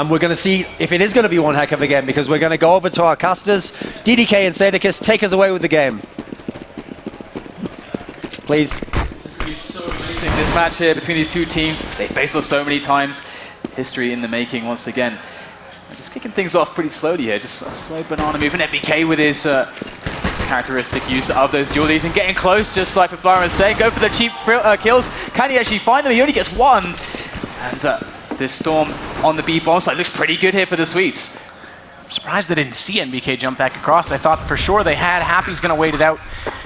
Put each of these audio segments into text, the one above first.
And we're going to see if it is going to be one heck of a game, because we're going to go over to our casters. DDK and Sadicus, take us away with the game. Please. This is so amazing, this match here between these two teams. They faced us so many times. History in the making once again. Just kicking things off pretty slowly here. Just a slow banana move. And MBK with his characteristic use of those dualies and getting close, just like Flora was saying. Go for the cheap kills. Can he actually find them? He only gets one. And this Storm on the B bomb side looks pretty good here for the Sweets. I'm surprised they didn't see NBK jump back across. I thought for sure they had. Happy's going to wait it out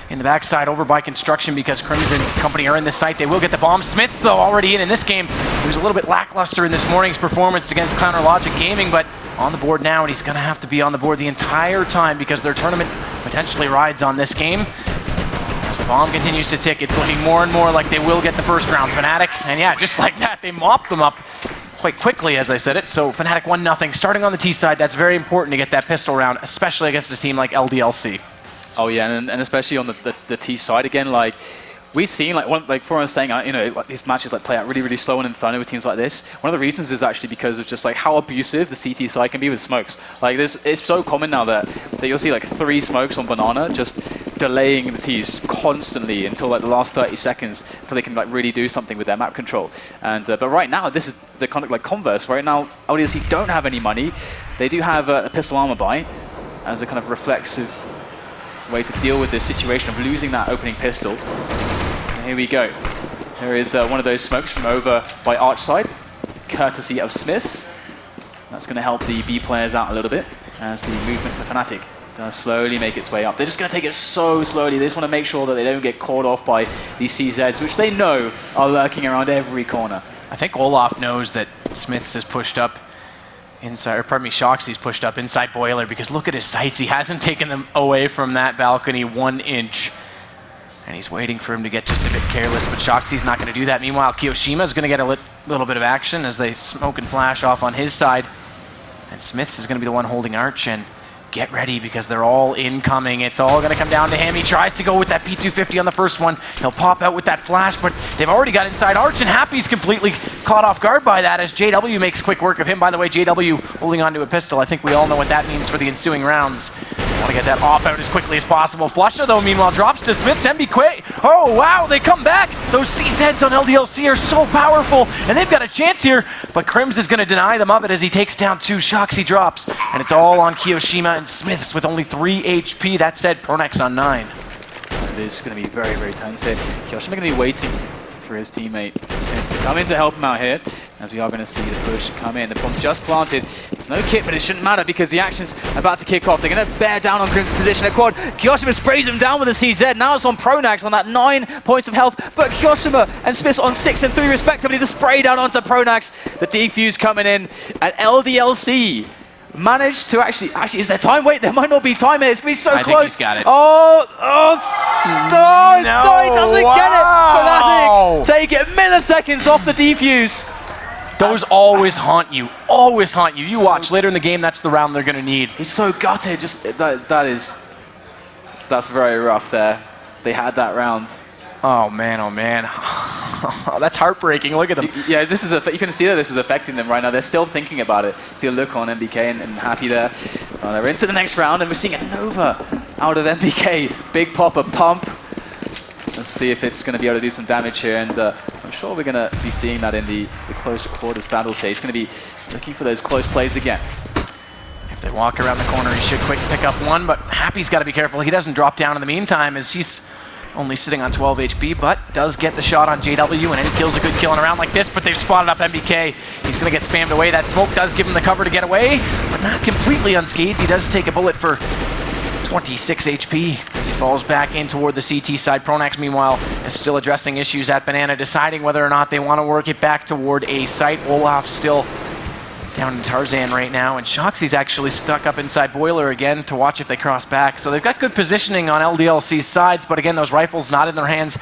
in the backside over by Construction because Crimson Company are in this site. They will get the bomb. Smith's, though, already in this game. He was a little bit lackluster in this morning's performance against Counter Logic Gaming, but on the board now, and he's going to have to be on the board the entire time because their tournament potentially rides on this game. As the bomb continues to tick, it's looking more and more like they will get the first round. Fnatic, and yeah, just like that, they mopped them up quite quickly, as I said it. So Fnatic 1-0. Starting on the T side, that's very important to get that pistol round, especially against a team like Ldlc. Oh yeah, and especially on the T side again, like we've seen, like Forum was saying, you know, like these matches like play out really, really slow in Inferno with teams like this. One of the reasons is actually because of just like how abusive the CT side can be with smokes. Like it's so common now that you'll see like 3 smokes on Banana just delaying the Ts constantly until like the last 30 seconds until they can like really do something with their map control. And but right now, this is the kind of like converse. Right now, LDLC don't have any money. They do have a pistol armor buy as a kind of reflexive way to deal with this situation of losing that opening pistol. So here we go. There is one of those smokes from over by Arch side, courtesy of Smiths. That's going to help the B players out a little bit as the movement for Fnatic does slowly make its way up. They're just going to take it so slowly. They just want to make sure that they don't get caught off by these CZs, which they know are lurking around every corner. I think Olaf knows that Smiths has pushed up inside, or pardon me, Shoxy's pushed up inside Boiler, because look at his sights. He hasn't taken them away from that balcony 1 inch. And he's waiting for him to get just a bit careless, but Shoxy's not going to do that. Meanwhile, Kiyoshima's going to get a little bit of action as they smoke and flash off on his side. And Smiths is going to be the one holding Arch, and get ready because they're all incoming. It's all going to come down to him. He tries to go with that P250 on the first one. He'll pop out with that flash, but they've already got inside Arch, and Happy's completely caught off guard by that as JW makes quick work of him. By the way, JW holding onto a pistol. I think we all know what that means for the ensuing rounds. Want to get that off out as quickly as possible. Flusha, though, meanwhile, drops to Smiths. MBK. Oh, wow, they come back. Those CZs on Ldlc are so powerful, and they've got a chance here, but Crims is going to deny them of it as he takes down 2. Shoxy drops, and it's all on Kiyoshima and Smiths with only 3 HP. That said, Pronax on 9. It is going to be very, very tense here. Kiyoshima going to be waiting for his teammate Smiths to come in to help him out here, as we are going to see the push come in. The bomb just planted. It's no kit, but it shouldn't matter because the action's about to kick off. They're going to bear down on Crimson's position at quad. Kiyoshima sprays him down with a CZ. Now it's on Pronax on that 9 points of health, but Kiyoshima and Smiths on 6 and 3 respectively. The spray down onto Pronax. The defuse coming in, and Ldlc managed to actually, is there time? Wait, there might not be time here. It's going to be so close. I think he's got it. No, he doesn't get it. Fnatic take it milliseconds off the defuse. Those always haunt you. Always haunt you. You watch later in the game. That's the round they're going to need. He's so gutted. Just that's very rough. There, they had that round. Oh man! Oh man! That's heartbreaking. Look at them. Yeah, this is you can see that this is affecting them right now. They're still thinking about it. See a look on MBK and Happy there. They're into the next round, and we're seeing a Nova out of MBK. Big pop, a pump. Let's see if it's going to be able to do some damage here, and I'm sure we're going to be seeing that in the close quarters battles here. He's going to be looking for those close plays again. If they walk around the corner, he should quick pick up one, but Happy's got to be careful. He doesn't drop down in the meantime as he's only sitting on 12 HP, but does get the shot on JW, and any kill's a good kill in a round like this, but they've spotted up MBK. He's going to get spammed away. That smoke does give him the cover to get away, but not completely unscathed. He does take a bullet for 26 HP as he falls back in toward the CT side. Pronax, meanwhile, is still addressing issues at Banana, deciding whether or not they want to work it back toward a site. Olaf still down in Tarzan right now, and Shoxy's actually stuck up inside Boiler again to watch if they cross back. So they've got good positioning on Ldlc's sides, but again, those rifles not in their hands.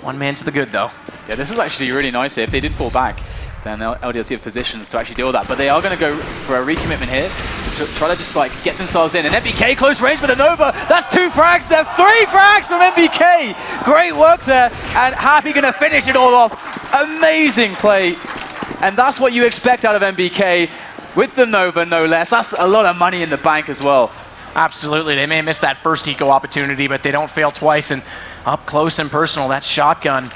One man to the good, though. Yeah, this is actually really nice here. If they did fall back, then Ldlc have positions to actually deal with that. But they are going to go for a recommitment here to try to just like get themselves in. And MBK close range with a Nova. That's 2 frags there, 3 frags from MBK. Great work there, and Happy going to finish it all off. Amazing play. And that's what you expect out of MBK. with the Nova, no less. That's a lot of money in the bank as well. Absolutely. They may miss that first eco opportunity, but they don't fail twice. And up close and personal, that shotgun,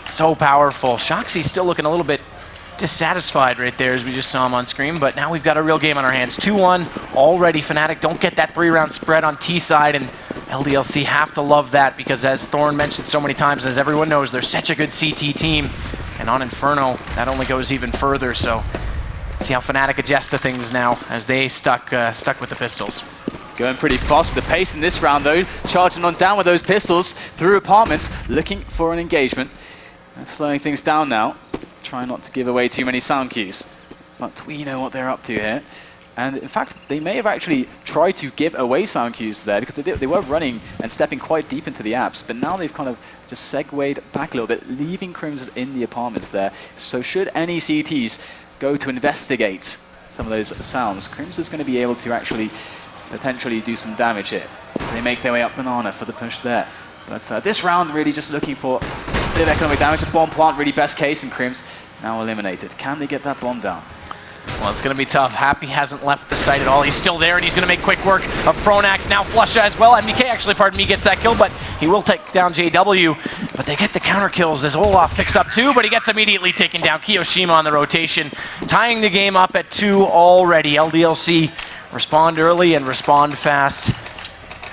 so powerful. Shoxy's still looking a little bit dissatisfied right there as we just saw him on screen, but now we've got a real game on our hands. 2-1 already. Fnatic don't get that 3-round spread on T side, and Ldlc have to love that because, as Thorn mentioned so many times, as everyone knows, they're such a good CT team. And on Inferno, that only goes even further. So see how Fnatic adjust to things now as they stuck with the pistols. Going pretty fast with the pace in this round, though. Charging on down with those pistols through apartments, looking for an engagement. And slowing things down now. Try not to give away too many sound cues. But we know what they're up to here. And in fact, they may have actually tried to give away sound cues there because they were running and stepping quite deep into the apps. But now they've kind of just segued back a little bit, leaving Crimson in the apartments there. So should any CTs go to investigate some of those sounds, Crimson's going to be able to actually potentially do some damage here. So they make their way up Banana for the push there. But this round really just looking for a bit of economic damage. A bomb plant really best case, and Crims now eliminated. Can they get that bomb down? Well, it's going to be tough. Happy hasn't left the site at all. He's still there, and he's going to make quick work of Pronax. Now Flusha as well. MDK, actually, pardon me, gets that kill, but he will take down JW. But they get the counter kills as Olaf picks up 2, but he gets immediately taken down. Kiyoshima on the rotation, tying the game up at 2 already. Ldlc respond early and respond fast.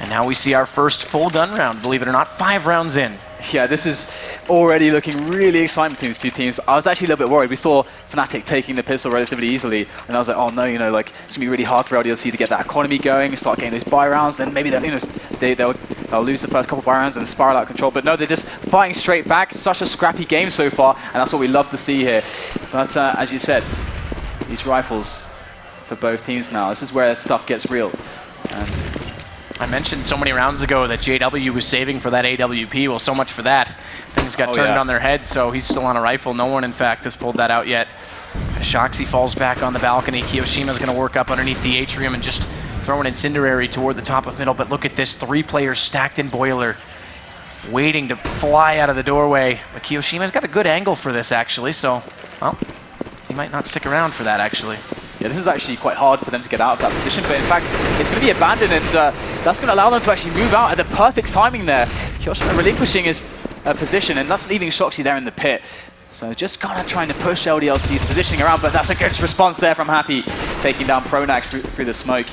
And now we see our first full gun round, believe it or not, 5 rounds in. Yeah, this is already looking really exciting between these two teams. I was actually a little bit worried. We saw Fnatic taking the pistol relatively easily, and I was like, oh no, like it's gonna be really hard for Ldlc to get that economy going, start getting those buy rounds, then maybe they'll lose the first couple buy rounds and spiral out of control. But no, they're just fighting straight back. Such a scrappy game so far, and that's what we love to see here. But as you said, these rifles for both teams now, this is where stuff gets real. And I mentioned so many rounds ago that JW was saving for that AWP. Well, so much for that. Things got turned on their head, so he's still on a rifle. No one, in fact, has pulled that out yet. Shoxy falls back on the balcony. Kiyoshima's going to work up underneath the atrium and just throw an incendiary toward the top of middle. But look at this, 3 players stacked in Boiler, waiting to fly out of the doorway. But Kiyoshima's got a good angle for this, actually, so, well, he might not stick around for that, actually. Yeah, this is actually quite hard for them to get out of that position, but in fact, it's going to be abandoned, and that's going to allow them to actually move out at the perfect timing there. Kiyoshima relinquishing his position, and that's leaving Shoxy there in the pit. So just kind of trying to push Ldlc's positioning around, but that's a good response there from Happy, taking down Pronax through the smoke.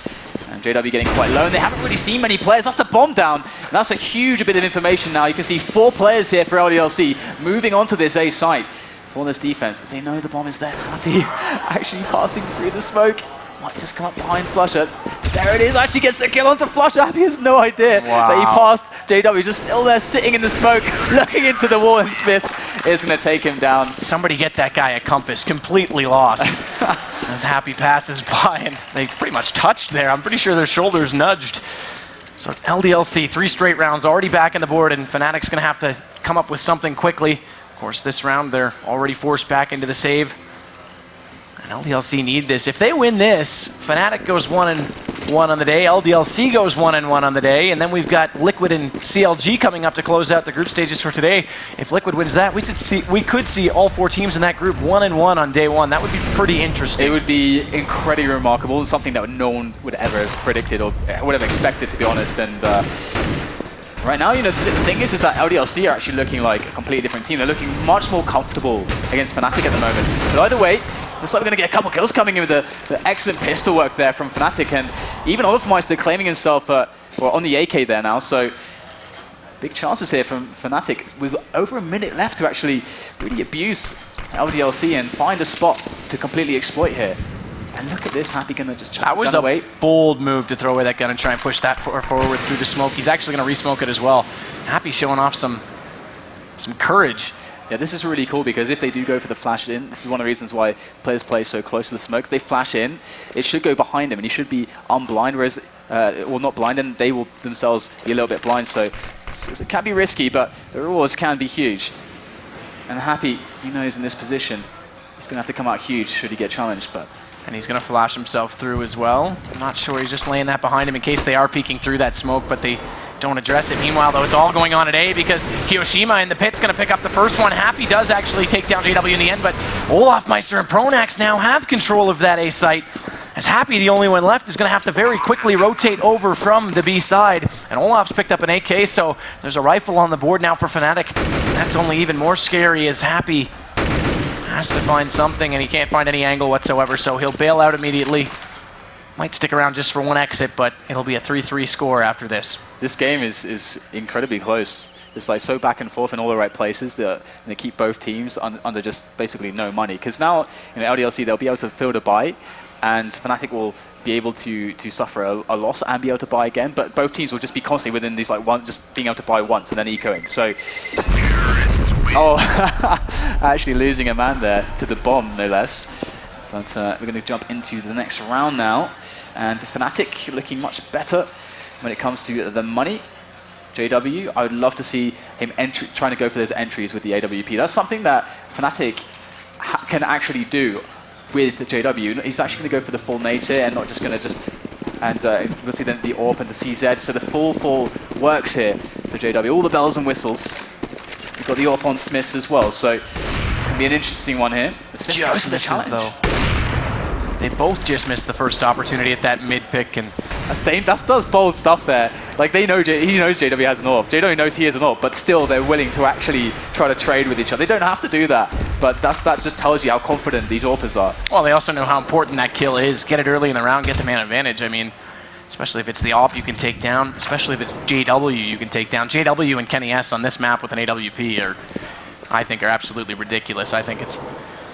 And JW getting quite low, and they haven't really seen many players. That's the bomb down. And that's a huge bit of information now. You can see 4 players here for Ldlc moving onto this A site. For this defense, as they know the bomb is there. Happy actually passing through the smoke. Might just come up behind Flusha. There it is, actually gets the kill onto Flusha. Happy has no idea that he passed JW. Just still there sitting in the smoke, looking into the wall, and Smith is going to take him down. Somebody get that guy a compass, completely lost. As Happy passes by, and they pretty much touched there. I'm pretty sure their shoulders nudged. So Ldlc, 3 straight rounds, already back in the board, and Fnatic's going to have to come up with something quickly. Of course, this round, they're already forced back into the save. And Ldlc need this. If they win this, Fnatic goes 1-1 on the day. Ldlc goes 1-1 on the day. And then we've got Liquid and CLG coming up to close out the group stages for today. If Liquid wins that, we could see all 4 teams in that group 1-1 on day 1. That would be pretty interesting. It would be incredibly remarkable. Something that no one would ever have predicted or would have expected, to be honest. And right now, the thing is that Ldlc are actually looking like a completely different team. They're looking much more comfortable against Fnatic at the moment. But either way, looks like we're going to get a couple kills coming in with the excellent pistol work there from Fnatic. And even Olafmeister claiming himself on the AK there now. So big chances here from Fnatic with over a minute left to actually really abuse Ldlc and find a spot to completely exploit here. And look at this, Happy gonna just chuck That was the gun away. A bold move to throw away that gun and try and push that forward through the smoke. He's actually gonna re-smoke it as well. Happy showing off some courage. Yeah, this is really cool because if they do go for the flash in, this is one of the reasons why players play so close to the smoke. If they flash in, it should go behind him and he should be unblind, whereas, well, not blind, and they will themselves be a little bit blind. So it can be risky, but the rewards can be huge. And Happy, he knows in this position, he's gonna have to come out huge should he get challenged, but. And he's going to flash himself through as well. I'm not sure, he's just laying that behind him in case they are peeking through that smoke, but they don't address it. Meanwhile, though, it's all going on at A because Kiyoshima in the pit's going to pick up the first one. Happy does actually take down JW in the end, but Olafmeister and Pronax now have control of that A site. As Happy, the only one left, is going to have to very quickly rotate over from the B side. And Olaf's picked up an AK, so there's a rifle on the board now for Fnatic. That's only even more scary as Happy has to find something, and he can't find any angle whatsoever, so he'll bail out immediately. Might stick around just for one exit, but it'll be a 3-3 score after this. This game is incredibly close. It's like so back and forth in all the right places. And they keep both teams under just basically no money. Because now in Ldlc they'll be able to field a buy, and Fnatic will be able to suffer a loss and be able to buy again. But both teams will just be constantly within these just being able to buy once and then ecoing. So, actually losing a man there to the bomb, no less. But we're going to jump into the next round now. And Fnatic looking much better when it comes to the money. JW, I would love to see him trying to go for those entries with the AWP. That's something that Fnatic can actually do with JW. He's actually going to go for the full nade here and not just going to and we'll see then the AWP and the CZ. So the full works here for JW. All the bells and whistles. We've got the AWP on Smiths as well. So it's going to be an interesting one here. Smiths goes for the challenge. Though. They both just missed the first opportunity at that mid pick, and that's bold stuff there. Like he knows JW has an AWP. JW knows he has an AWP, but still they're willing to actually try to trade with each other. They don't have to do that, but that just tells you how confident these AWPers are. Well, they also know how important that kill is. Get it early in the round, get the man advantage. I mean, especially if it's the AWP you can take down, especially if it's JW you can take down. JW and Kenny S on this map with an AWP I think are absolutely ridiculous. I think it's,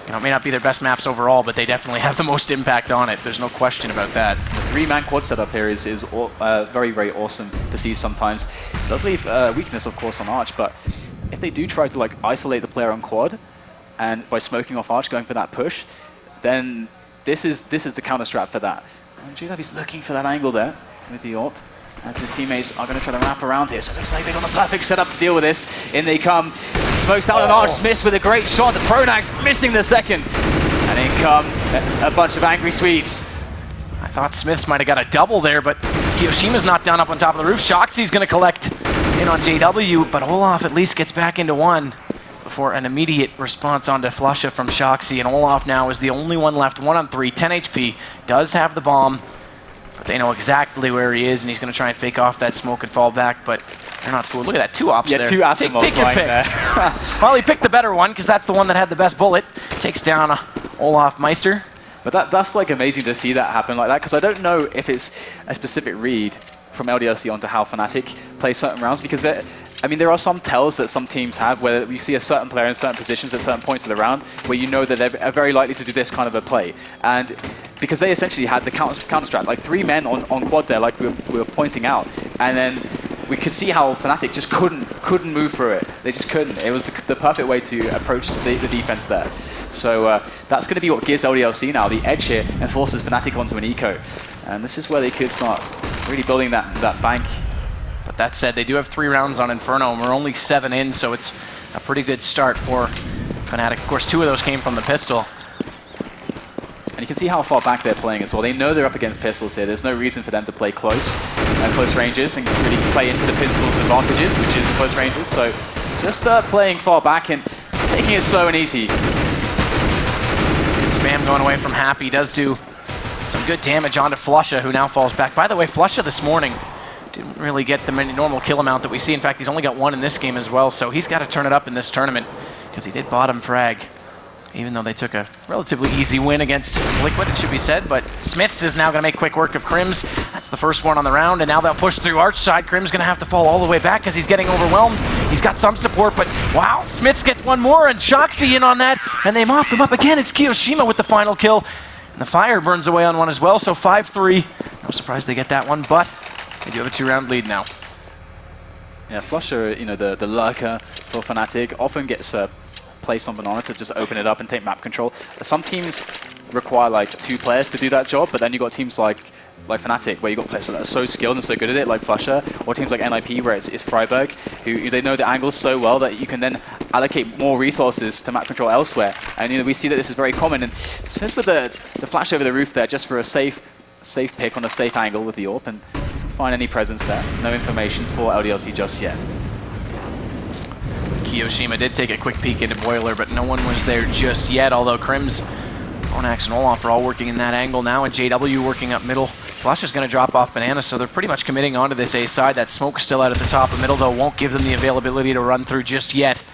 it may not be their best maps overall, but they definitely have the most impact on it. There's no question about that. The three-man quad setup here is very, very awesome to see sometimes. It does leave weakness, of course, on Arch, but if they do try to isolate the player on quad, and by smoking off Arch, going for that push, then this is the counter-strat for that. And JW's looking for that angle there with the AWP, as his teammates are going to try to wrap around here. So it looks like they've got the perfect setup to deal with this. In they come. Smokes down on Arch. Smiths with a great shot. The Pronax missing the second. And in come a bunch of angry Swedes. I thought Smiths might have got a double there, but Kiyoshima's not down up on top of the roof. Shoxy's going to collect in on JW, but Olaf at least gets back into one before an immediate response onto Flusha from Shoxy. And Olaf now is the only one left, 1 on 3, 10 HP. Does have the bomb. But they know exactly where he is, and he's going to try and fake off that smoke and fall back, but they're not fooled. Look at that, 2 ops there. Yeah, 2 Aspen Take your pick. Well, he picked the better one, because that's the one that had the best bullet. Takes down Olafmeister. But that's amazing to see that happen like that, because I don't know if it's a specific read from Ldlc onto how Fnatic play certain rounds, because there are some tells that some teams have where you see a certain player in certain positions at certain points of the round where you know that they're very likely to do this kind of a play. And because they essentially had the counter strat, like 3 men on quad there, like we were pointing out, and then we could see how Fnatic just couldn't move through it. They just couldn't. It was the perfect way to approach the defense there. So that's going to be what gives Ldlc now the edge here and forces Fnatic onto an eco. And this is where they could start really building that bank. But that said, they do have 3 rounds on Inferno, and we're only 7 in, so it's a pretty good start for Fnatic. Of course, 2 of those came from the pistol. And you can see how far back they're playing as well. They know they're up against pistols here. There's no reason for them to play close ranges and really play into the pistol's advantages, which is close ranges. So just playing far back and taking it slow and easy. Good spam going away from Happy. Does do some good damage onto Flusha, who now falls back. By the way, Flusha this morning didn't really get the normal kill amount that we see. In fact, he's only got 1 in this game as well, so he's got to turn it up in this tournament because he did bottom frag, even though they took a relatively easy win against Liquid, it should be said. But Smiths is now going to make quick work of Crims. That's the first one on the round, and now they'll push through Arch side. Crims going to have to fall all the way back because he's getting overwhelmed. He's got some support, but wow, Smiths gets 1 more, and Shoxy in on that, and they mop him up again. It's Kiyoshima with the final kill, and the fire burns away on one as well, so 5-3. No surprise they get that one, but they do have a 2-round lead now. Yeah, Flusha, the lurker for Fnatic, often gets placed on Banana to just open it up and take map control. Some teams require like 2 players to do that job, but then you got teams like Fnatic, where you got players that are so skilled and so good at it, like Flusha, or teams like NIP, where it's Freiburg, who they know the angles so well that you can then allocate more resources to map control elsewhere. And we see that this is very common. And since with the flash over the roof there, just for a safe safe pick on a safe angle with the AWP, and doesn't find any presence there. No information for Ldlc just yet. Kiyoshima did take a quick peek into Boiler, but no one was there just yet, although Crims, Onax, and Olaf are all working in that angle now, and JW working up middle. Flush is going to drop off Banana, so they're pretty much committing onto this A side. That smoke is still out at the top of middle, though won't give them the availability to run through just yet.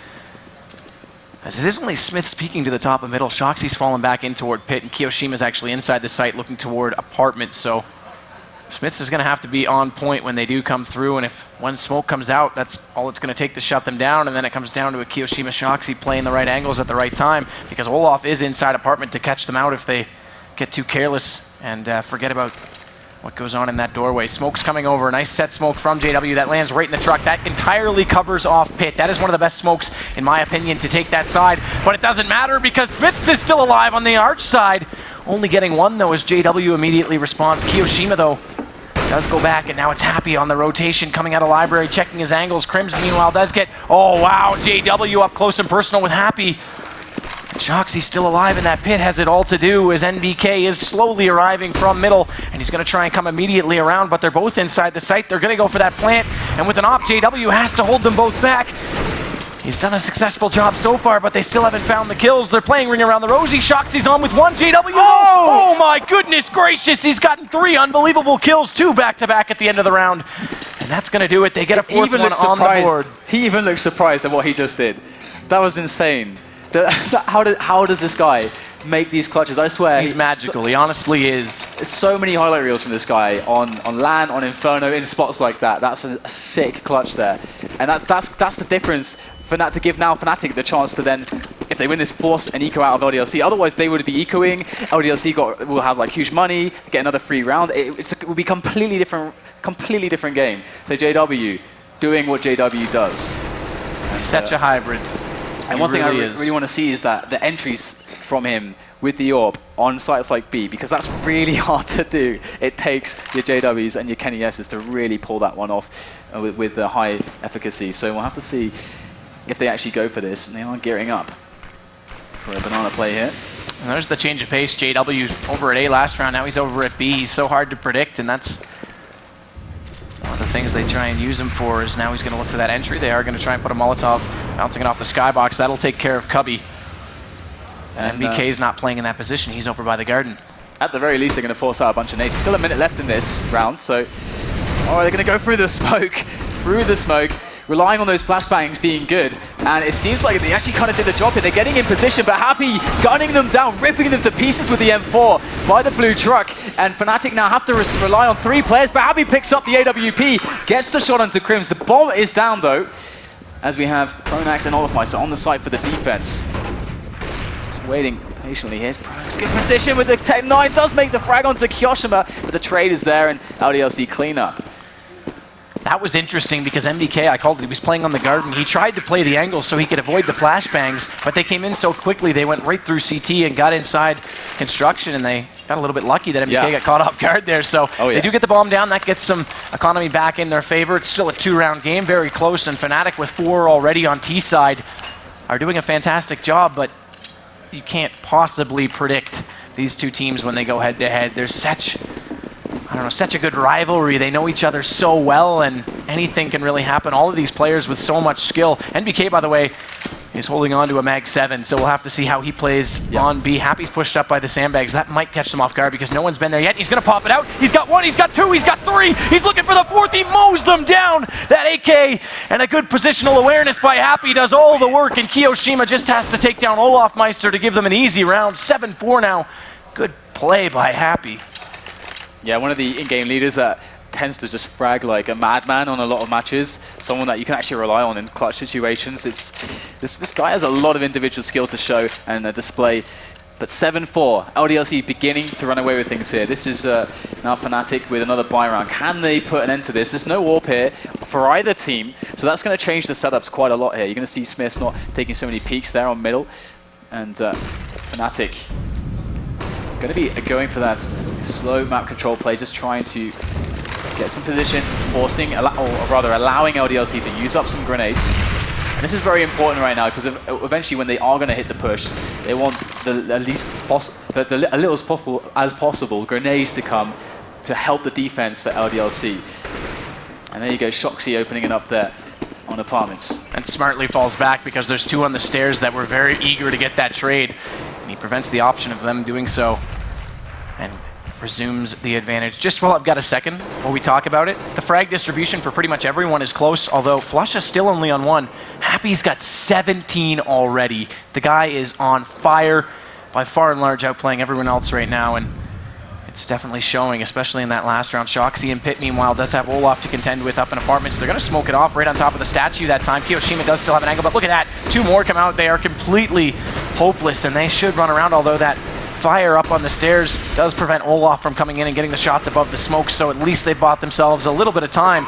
As it is only Smith speaking to the top of middle, Shoxy's fallen back in toward pit, and Kiyoshima's actually inside the site looking toward apartment, so Smiths is going to have to be on point when they do come through, and if one smoke comes out, that's all it's going to take to shut them down, and then it comes down to a Kiyoshima Shoxy playing the right angles at the right time, because Olaf is inside apartment to catch them out if they get too careless and forget about what goes on in that doorway. Smoke's coming over. Nice set smoke from JW that lands right in the truck. That entirely covers off pit. That is one of the best smokes, in my opinion, to take that side. But it doesn't matter because Smiths is still alive on the arch side. Only getting one, though, as JW immediately responds. Kiyoshima, though, does go back, and now it's Happy on the rotation, coming out of library, checking his angles. Crims, meanwhile, does get... Oh, wow, JW up close and personal with Happy. Shoxy's still alive in that pit, has it all to do as NBK is slowly arriving from middle, and he's going to try and come immediately around, but they're both inside the site. They're going to go for that plant, and with an op, JW has to hold them both back. He's done a successful job so far, but they still haven't found the kills. They're playing Ring Around the Rosie. Shoxy's on with one. JW. Oh my goodness gracious. He's gotten 3 unbelievable kills, 2 back-to-back at the end of the round. And that's going to do it. They get a 4th one on the board. He even looks surprised at what he just did. That was insane. How does this guy make these clutches? I swear. He's magical. He honestly is. So many highlight reels from this guy on LAN, on Inferno, in spots like that. That's a sick clutch there. And that's the difference. To give now Fnatic the chance to then, if they win this, force an eco out of Ldlc. Otherwise, they would be ecoing. Ldlc will have like huge money, get another free round. It will be completely different game. So JW doing what JW does. He's such a hybrid. And one thing I really want to see is that the entries from him with the AWP on sites like B, because that's really hard to do. It takes your JWs and your Kenny S's to really pull that one off with the high efficacy. So we'll have to see if they actually go for this, and they are gearing up for a banana play here. And there's the change of pace. JW over at A last round, now he's over at B. He's so hard to predict, and that's one of the things they try and use him for, is now he's going to look for that entry. They are going to try and put a Molotov, bouncing it off the skybox. That'll take care of Cubby. And MBK's not playing in that position. He's over by the garden. At the very least, they're going to force out a bunch of nades. Still a minute left in this round, so... Oh, they're going to go through the smoke. Relying on those flashbangs being good, and it seems like they actually kind of did the job here. They're getting in position, but Happy gunning them down, ripping them to pieces with the M4 by the blue truck, and Fnatic now have to rely on 3 players, but Happy picks up the AWP, gets the shot onto Crims. The bomb is down, though, as we have Pronax and Olafmeister on the site for the defense. Just waiting patiently here. Pronax good position with the Tech 9, does make the frag onto Kiyoshima, but the trade is there, and Ldlc cleanup. That was interesting because MBK, I called it, he was playing on the garden. He tried to play the angle so he could avoid the flashbangs, but they came in so quickly, they went right through CT and got inside construction, and they got a little bit lucky that MBK got caught off guard there. So they do get the bomb down. That gets some economy back in their favor. It's still a 2-round game, very close, and Fnatic with 4 already on T side are doing a fantastic job, but you can't possibly predict these two teams when they go head-to-head. There's such... I don't know, such a good rivalry. They know each other so well, and anything can really happen. All of these players with so much skill. NBK, by the way, is holding on to a Mag 7, so we'll have to see how he plays on B. Happy's pushed up by the sandbags. That might catch them off guard because no one's been there yet. He's going to pop it out. He's got 1, he's got 2, he's got 3. He's looking for the 4th. He mows them down. That AK and a good positional awareness by Happy does all the work, and Kiyoshima just has to take down Olafmeister to give them an easy round. 7-4 now. Good play by Happy. Yeah, one of the in-game leaders that tends to just frag like a madman on a lot of matches. Someone that you can actually rely on in clutch situations. This guy has a lot of individual skill to show and display. But 7-4, Ldlc beginning to run away with things here. This is now Fnatic with another buy round. Can they put an end to this? There's no warp here for either team, so that's going to change the setups quite a lot here. You're going to see Smiths not taking so many peeks there on middle, and Fnatic going to be going for that slow map control play, just trying to get some position, forcing, or rather allowing Ldlc to use up some grenades. And this is very important right now because eventually when they are going to hit the push, they want the little as possible grenades to come to help the defense for Ldlc. And there you go, Shoxy opening it up there on apartments. And smartly falls back because there's two on the stairs that were very eager to get that trade. And he prevents the option of them doing so. And resumes the advantage. Just while I've got a second, while we talk about it, the frag distribution for pretty much everyone is close, although Flush is still only on 1. Happy's got 17 already. The guy is on fire, by far and large outplaying everyone else right now, and it's definitely showing, especially in that last round. Shoxy and Pit, meanwhile, does have Olaf to contend with up in apartments. They're going to smoke it off right on top of the statue that time. Kiyoshima does still have an angle, but look at that. 2 more come out. They are completely hopeless, and they should run around, although that fire up on the stairs does prevent Olaf from coming in and getting the shots above the smoke, so at least they bought themselves a little bit of time.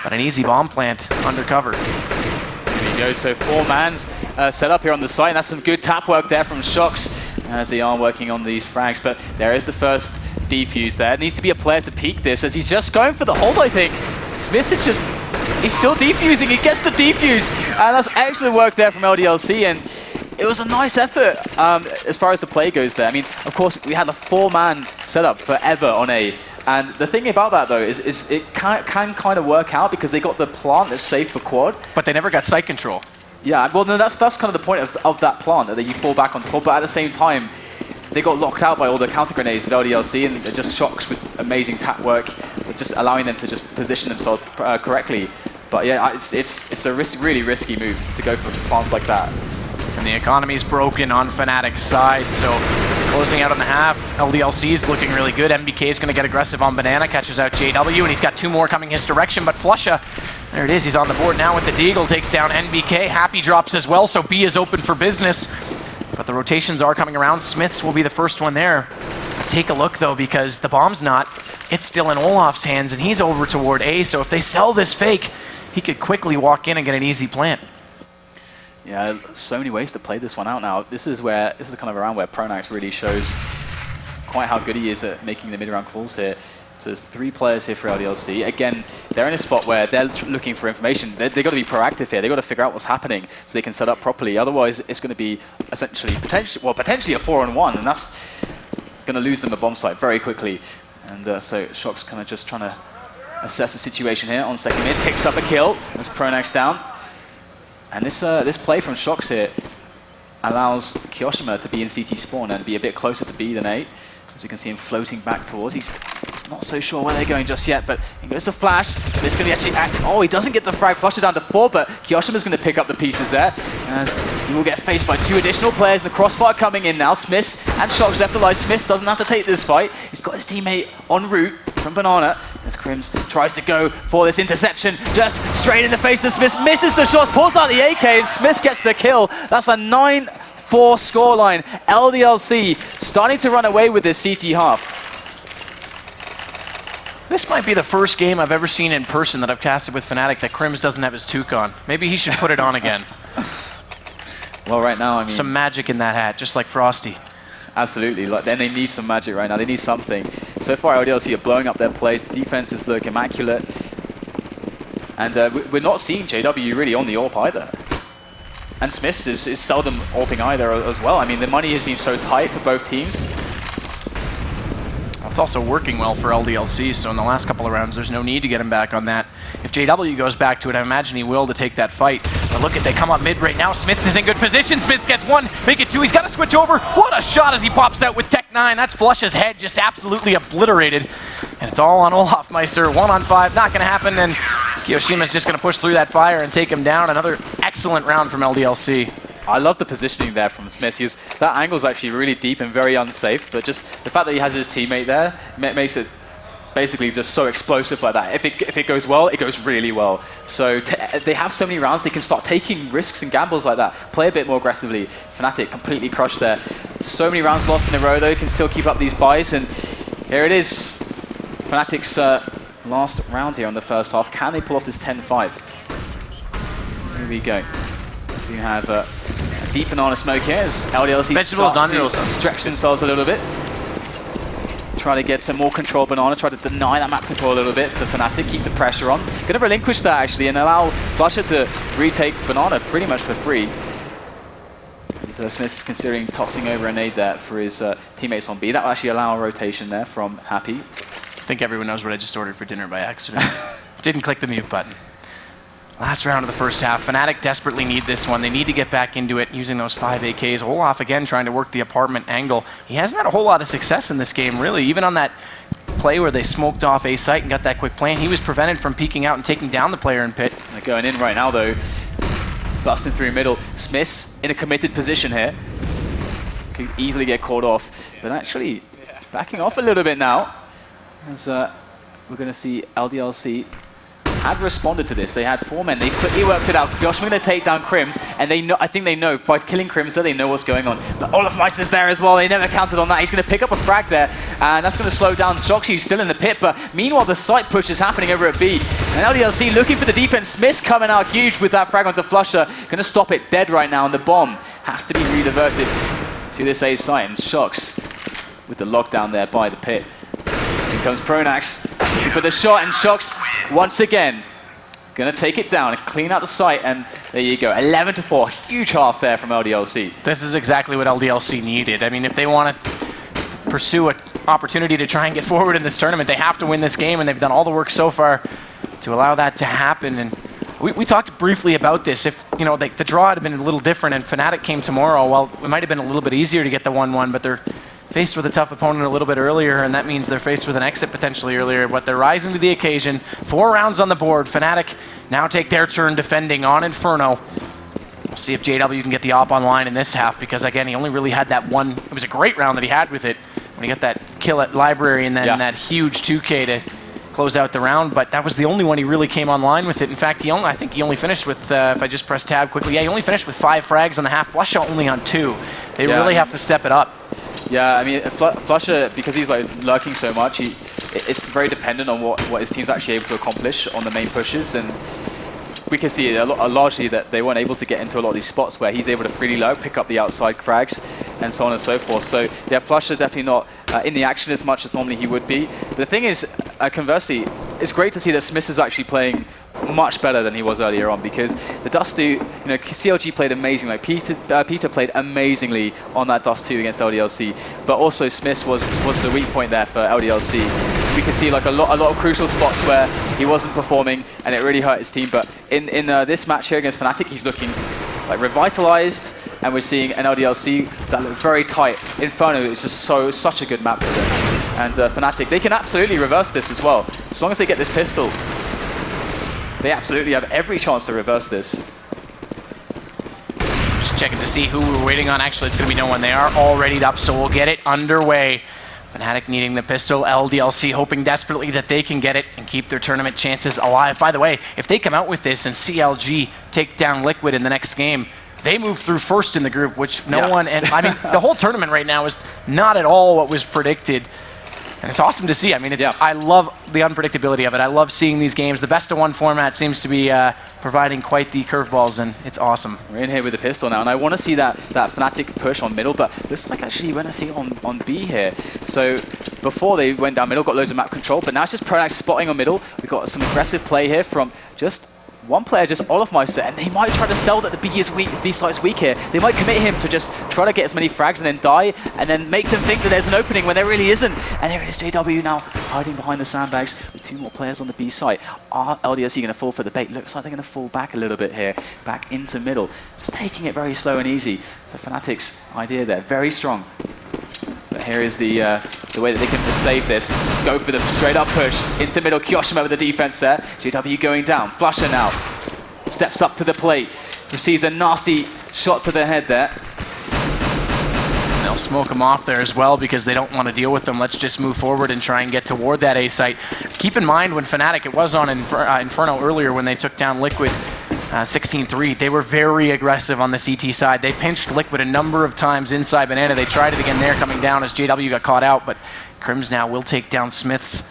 But an easy bomb plant undercover. There you go, so 4 mans set up here on the site, and that's some good tap work there from Shox as they are working on these frags. But there is the first defuse there. It needs to be a player to peek this, as he's just going for the hold, I think. Smith is just, he's still defusing, he gets the defuse, and that's excellent work there from Ldlc, and it was a nice effort as far as the play goes there. I mean, of course, we had a 4-man setup forever on A. And the thing about that, though, is it can kind of work out because they got the plant that's safe for quad. But they never got site control. Yeah, well, no, that's kind of the point of that plant, that you fall back onto quad. But at the same time, they got locked out by all the counter grenades of Ldlc, and it just Shox with amazing tap work, just allowing them to just position themselves correctly. But yeah, it's a really risky move to go for plants like that. And the economy's broken on Fnatic's side, so closing out on the half. Ldlc is looking really good. MBK is going to get aggressive on Banana, catches out JW, and he's got 2 more coming his direction, but Flusha, there it is, he's on the board now with the Deagle, takes down NBK. Happy drops as well, so B is open for business. But the rotations are coming around. Smiths will be the first one there. Take a look, though, because the bomb's not. It's still in Olaf's hands, and he's over toward A, so if they sell this fake, he could quickly walk in and get an easy plant. Yeah, so many ways to play this one out now. This is the kind of a round where Pronax really shows quite how good he is at making the mid-round calls here. So there's 3 players here for Ldlc. Again, they're in a spot where they're looking for information. They've got to be proactive here. They've got to figure out what's happening so they can set up properly. Otherwise, it's going to be essentially potentially a 4-on-1, and that's going to lose them a bomb site very quickly. And so Shox kind of just trying to assess the situation here on second mid. Picks up a kill. That's Pronax down. And this play from Shox here allows Kiyoshima to be in CT spawn and be a bit closer to B than A. As we can see him floating back towards. He's not so sure where they're going just yet, but he goes to flash. This going to actually oh, he doesn't get the frag. Flusher down to 4, but Kiyoshima's going to pick up the pieces there, as he will get faced by 2 additional players. And the crossfire coming in now. Smith and Shox left alive. Smith doesn't have to take this fight. He's got his teammate en route from Banana, as Crims tries to go for this interception, just straight in the face of Smith, misses the shot, pulls out the AK, and Smith gets the kill. That's a 9-4 scoreline. Ldlc starting to run away with this CT half. This might be the first game I've ever seen in person that I've casted with Fnatic that Crims doesn't have his toque on. Maybe he should put it on again. Well, right now, I mean, some magic in that hat, just like Frosty. Absolutely. Like, then they need some magic right now. They need something. So far, Ldlc are blowing up their plays. The defenses look immaculate. And we're not seeing JW really on the AWP either. And Smiths is seldom AWPing either as well. I mean, the money has been so tight for both teams. It's also working well for Ldlc, so in the last couple of rounds, there's no need to get him back on that. If JW goes back to it, I imagine he will to take that fight. But look at, they come up mid right now. Smith is in good position. Smith gets 1, make it 2. He's got to switch over. What a shot as he pops out with Tech 9. That's Flush's head just absolutely obliterated. And it's all on Olaf Meister. 1-on-5, not going to happen. And Kiyoshima's just going to push through that fire and take him down. Another excellent round from Ldlc. I love the positioning there from Smith. That angle's actually really deep and very unsafe, but just the fact that he has his teammate there makes it basically just so explosive like that. If it goes well, it goes really well. So they have so many rounds, they can start taking risks and gambles like that. Play a bit more aggressively. Fnatic completely crushed there. So many rounds lost in a row though, can still keep up these buys, and here it is. Fnatic's last round here on the first half. Can they pull off this 10-5? Here we go. We have a deep banana smoke here as Ldlc stretch themselves a little bit. Try to get some more control Banana, try to deny that map control a little bit for Fnatic, keep the pressure on. Going to relinquish that actually and allow Flusher to retake Banana pretty much for free. And Smith is considering tossing over a nade there for his teammates on B. That will actually allow a rotation there from Happy. think everyone knows what I just ordered for dinner by accident. Didn't click the mute button. Last round of the first half. Fnatic desperately need this one. They need to get back into it using those 5 AKs. Olaf again trying to work the apartment angle. He hasn't had a whole lot of success in this game, really. Even on that play where they smoked off A site and got that quick plant, he was prevented from peeking out and taking down the player in pit. They're going in right now, though. Busting through middle. Smith's in a committed position here. Could easily get caught off, but actually backing off a little bit now. As we're going to see Ldlc had responded to this. They had 4 men. They quickly worked it out. Kyoshima going to take down Crims, and they know. I think they know by killing Crims, they know what's going on. But Olaf Meister's there as well. They never counted on that. He's going to pick up a frag there, and that's going to slow down Shoxy, who's still in the pit. But meanwhile, the site push is happening over at B, and Ldlc looking for the defense. Smith's coming out huge with that frag onto Flusher. Going to stop it dead right now, and the bomb has to be rediverted to this A site. And Shox with the lockdown there by the pit. Here comes Pronax for the shot, and Shox once again going to take it down and clean out the site, and there you go, 11-4, huge half there from Ldlc. This is exactly what Ldlc needed. I mean, if they want to pursue an opportunity to try and get forward in this tournament, they have to win this game, and they've done all the work so far to allow that to happen. And we talked briefly about this. If the draw had been a little different and Fnatic came tomorrow, well, it might have been a little bit easier to get the 1-1, but they're faced with a tough opponent a little bit earlier, and that means they're faced with an exit potentially earlier, but they're rising to the occasion. 4 rounds on the board. Fnatic now take their turn defending on Inferno. We'll see if JW can get the op online in this half, because again, he only really had that one. It was a great round that he had with it when he got that kill at Library and then that huge 2K to close out the round, but that was the only one he really came online with it. In fact, I think he only finished with, if I just press tab quickly, he only finished with 5 frags on the half. Flusha only on 2. They really have to step it up. Yeah, I mean, Flusha, because he's lurking so much, it's very dependent on what his team's actually able to accomplish on the main pushes, and we can see largely that they weren't able to get into a lot of these spots where he's able to freely lurk, pick up the outside frags, and so on and so forth. So yeah, Flusha definitely not in the action as much as normally he would be. But the thing is, conversely, it's great to see that Smith is actually playing much better than he was earlier on, because the Dust 2, CLG played amazing. Like Peter played amazingly on that Dust 2 against Ldlc, but also Smith was the weak point there for Ldlc. We could see like a lot of crucial spots where he wasn't performing, and it really hurt his team. But in this match here against Fnatic, he's looking like revitalized, and we're seeing an Ldlc that look very tight. Inferno is just such a good map for them, and Fnatic, they can absolutely reverse this as well as long as they get this pistol. They absolutely have every chance to reverse this. Just checking to see who we're waiting on. Actually, it's going to be no one. They are all readied up, so we'll get it underway. Fnatic needing the pistol. Ldlc hoping desperately that they can get it and keep their tournament chances alive. By the way, if they come out with this and CLG take down Liquid in the next game, they move through first in the group, which no one... And I mean, the whole tournament right now is not at all what was predicted. And it's awesome to see. I mean, I love the unpredictability of it. I love seeing these games. The best-of-1 format seems to be providing quite the curveballs, and it's awesome. We're in here with the pistol now, and I want to see that Fnatic push on middle, but looks like actually we're going to see it on B here. So before they went down middle, got loads of map control, but now it's just Pronax spotting on middle. We've got some aggressive play here from just one player, just Olaf Meister, and they might try to sell that the B site's weak here. They might commit him to just try to get as many frags and then die, and then make them think that there's an opening when there really isn't. And there it is, JW now hiding behind the sandbags with 2 more players on the B site. Are Ldlc going to fall for the bait? Looks like they're going to fall back a little bit here, back into middle. Just taking it very slow and easy. So Fnatic's idea there, very strong. But here is the way that they can just save this. Just go for the straight up push into middle. Kyoshima with the defense there. JW going down. Flusher now steps up to the plate. Receives a nasty shot to the head there. They'll smoke him off there as well because they don't want to deal with them. Let's just move forward and try and get toward that A site. Keep in mind when Fnatic, it was on Inferno earlier when they took down Liquid 16-3, they were very aggressive on the CT side. They pinched Liquid a number of times inside Banana. They tried it again there coming down as JW got caught out, but Crims now will take down Smiths.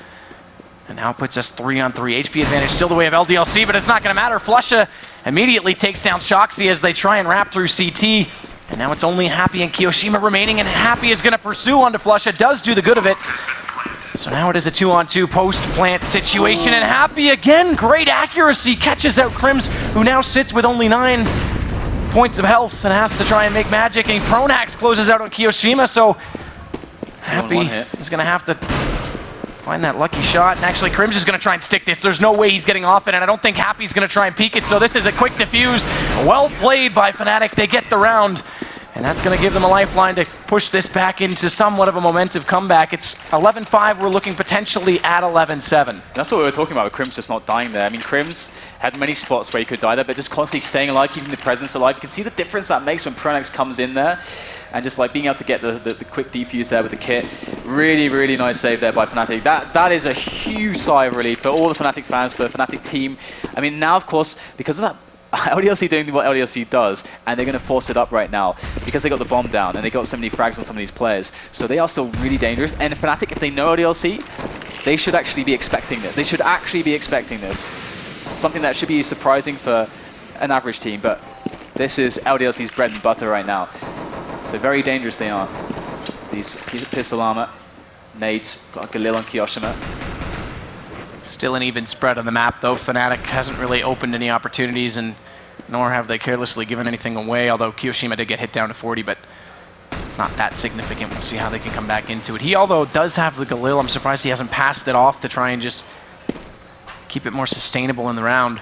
And now puts us 3-on-3. HP advantage still the way of Ldlc, but it's not going to matter. Flusha immediately takes down Shoxy as they try and wrap through CT. And now it's only Happy and Kyoshima remaining, and Happy is going to pursue onto Flusha. Does do the good of it. So now it is a 2-on-2 post-plant situation, and Happy again, great accuracy, catches out Crims, who now sits with only 9 points of health and has to try and make magic, and Pronax closes out on Kyoshima, so Happy is going to have to find that lucky shot. And actually, Crims is going to try and stick this. There's no way he's getting off it, and I don't think Happy's going to try and peek it. So this is a quick defuse. Well played by Fnatic. They get the round. And that's going to give them a lifeline to push this back into somewhat of a momentum comeback. It's 11-5. We're looking potentially at 11-7. That's what we were talking about with Crims just not dying there. I mean, Crims had many spots where he could die there, but just constantly staying alive, keeping the presence alive. You can see the difference that makes when Pronax comes in there. And just like being able to get the quick defuse there with the kit. Really, really nice save there by Fnatic. That is a huge sigh of relief for all the Fnatic fans, for the Fnatic team. I mean, now, of course, because of that, Ldlc doing what Ldlc does, and they're going to force it up right now because they got the bomb down and they got so many frags on some of these players. So they are still really dangerous. And Fnatic, if they know Ldlc, they should actually be expecting this. They should actually be expecting this. Something that should be surprising for an average team, but this is Ldlc's bread and butter right now. So very dangerous they are. These pistol armor, nades, got Galil on Kiyoshima. Still an even spread on the map, though. Fnatic hasn't really opened any opportunities, and nor have they carelessly given anything away, although Kiyoshima did get hit down to 40, but it's not that significant. We'll see how they can come back into it. He, although, does have the Galil. I'm surprised he hasn't passed it off to try and just keep it more sustainable in the round.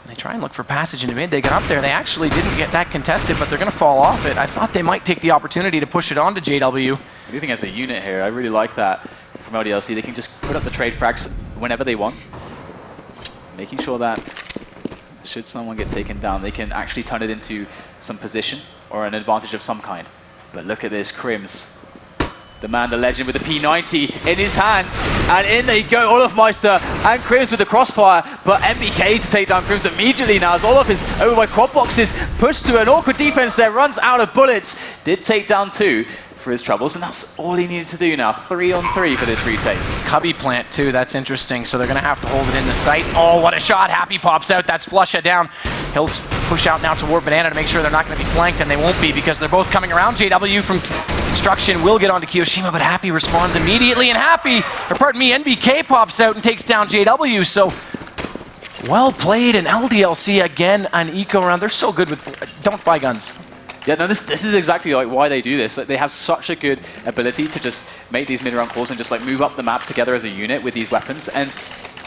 They try and look for passage into mid. They got up there. They actually didn't get that contested, but they're going to fall off it. I thought they might take the opportunity to push it on to JW. Moving as a unit here, I really like that from Ldlc. They can just put up the trade frags whenever they want, making sure that should someone get taken down, they can actually turn it into some position or an advantage of some kind. But look at this, Crims. The man, the legend with the P90 in his hands. And in they go, Olofmeister and Crims with the crossfire. But MBK to take down Crims immediately now as Olof is over by quad boxes, pushed to an awkward defense there, runs out of bullets. Did take down 2 for his troubles, and that's all he needed to do now. 3-on-3 for this retake. Cubby plant too, that's interesting. So they're going to have to hold it in the sight. Oh, what a shot. Happy pops out. That's Flusha down. He'll push out now toward Banana to make sure they're not going to be flanked, and they won't be because they're both coming around. JW from Construction will get onto Kiyoshima, but Happy responds immediately, and NBK pops out and takes down JW. So well played, and Ldlc again, an eco round. They're so good with don't buy guns. Yeah, no, this is exactly like why they do this. Like, they have such a good ability to just make these mid-round calls and just like move up the map together as a unit with these weapons. And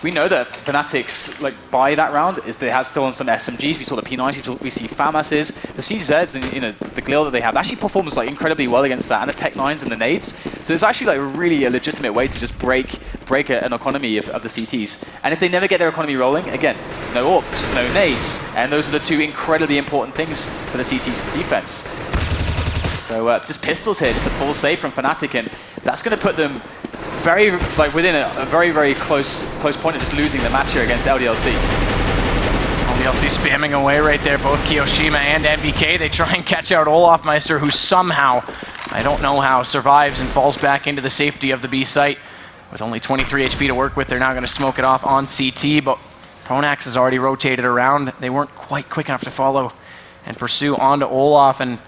we know that Fnatic's like by that round is they have still on some SMGs. We saw the P90s, we see FAMASs, the CZs, and the Glil that they have actually performs like incredibly well against that, and the Tech 9s and the nades. So it's actually like really a legitimate way to just break an economy of the CTs. And if they never get their economy rolling, again, no AWPs, no nades, and those are the 2 incredibly important things for the CT's defense. So just pistols here, just a full save from Fnatic, and that's going to put them within a very, very close point of just losing the match here against Ldlc. Ldlc spamming away right there, both Kiyoshima and MBK. They try and catch out Olofmeister, who somehow, I don't know how, survives and falls back into the safety of the B site. With only 23 HP to work with, they're now going to smoke it off on CT, but Pronax has already rotated around. They weren't quite quick enough to follow and pursue onto Olaf, and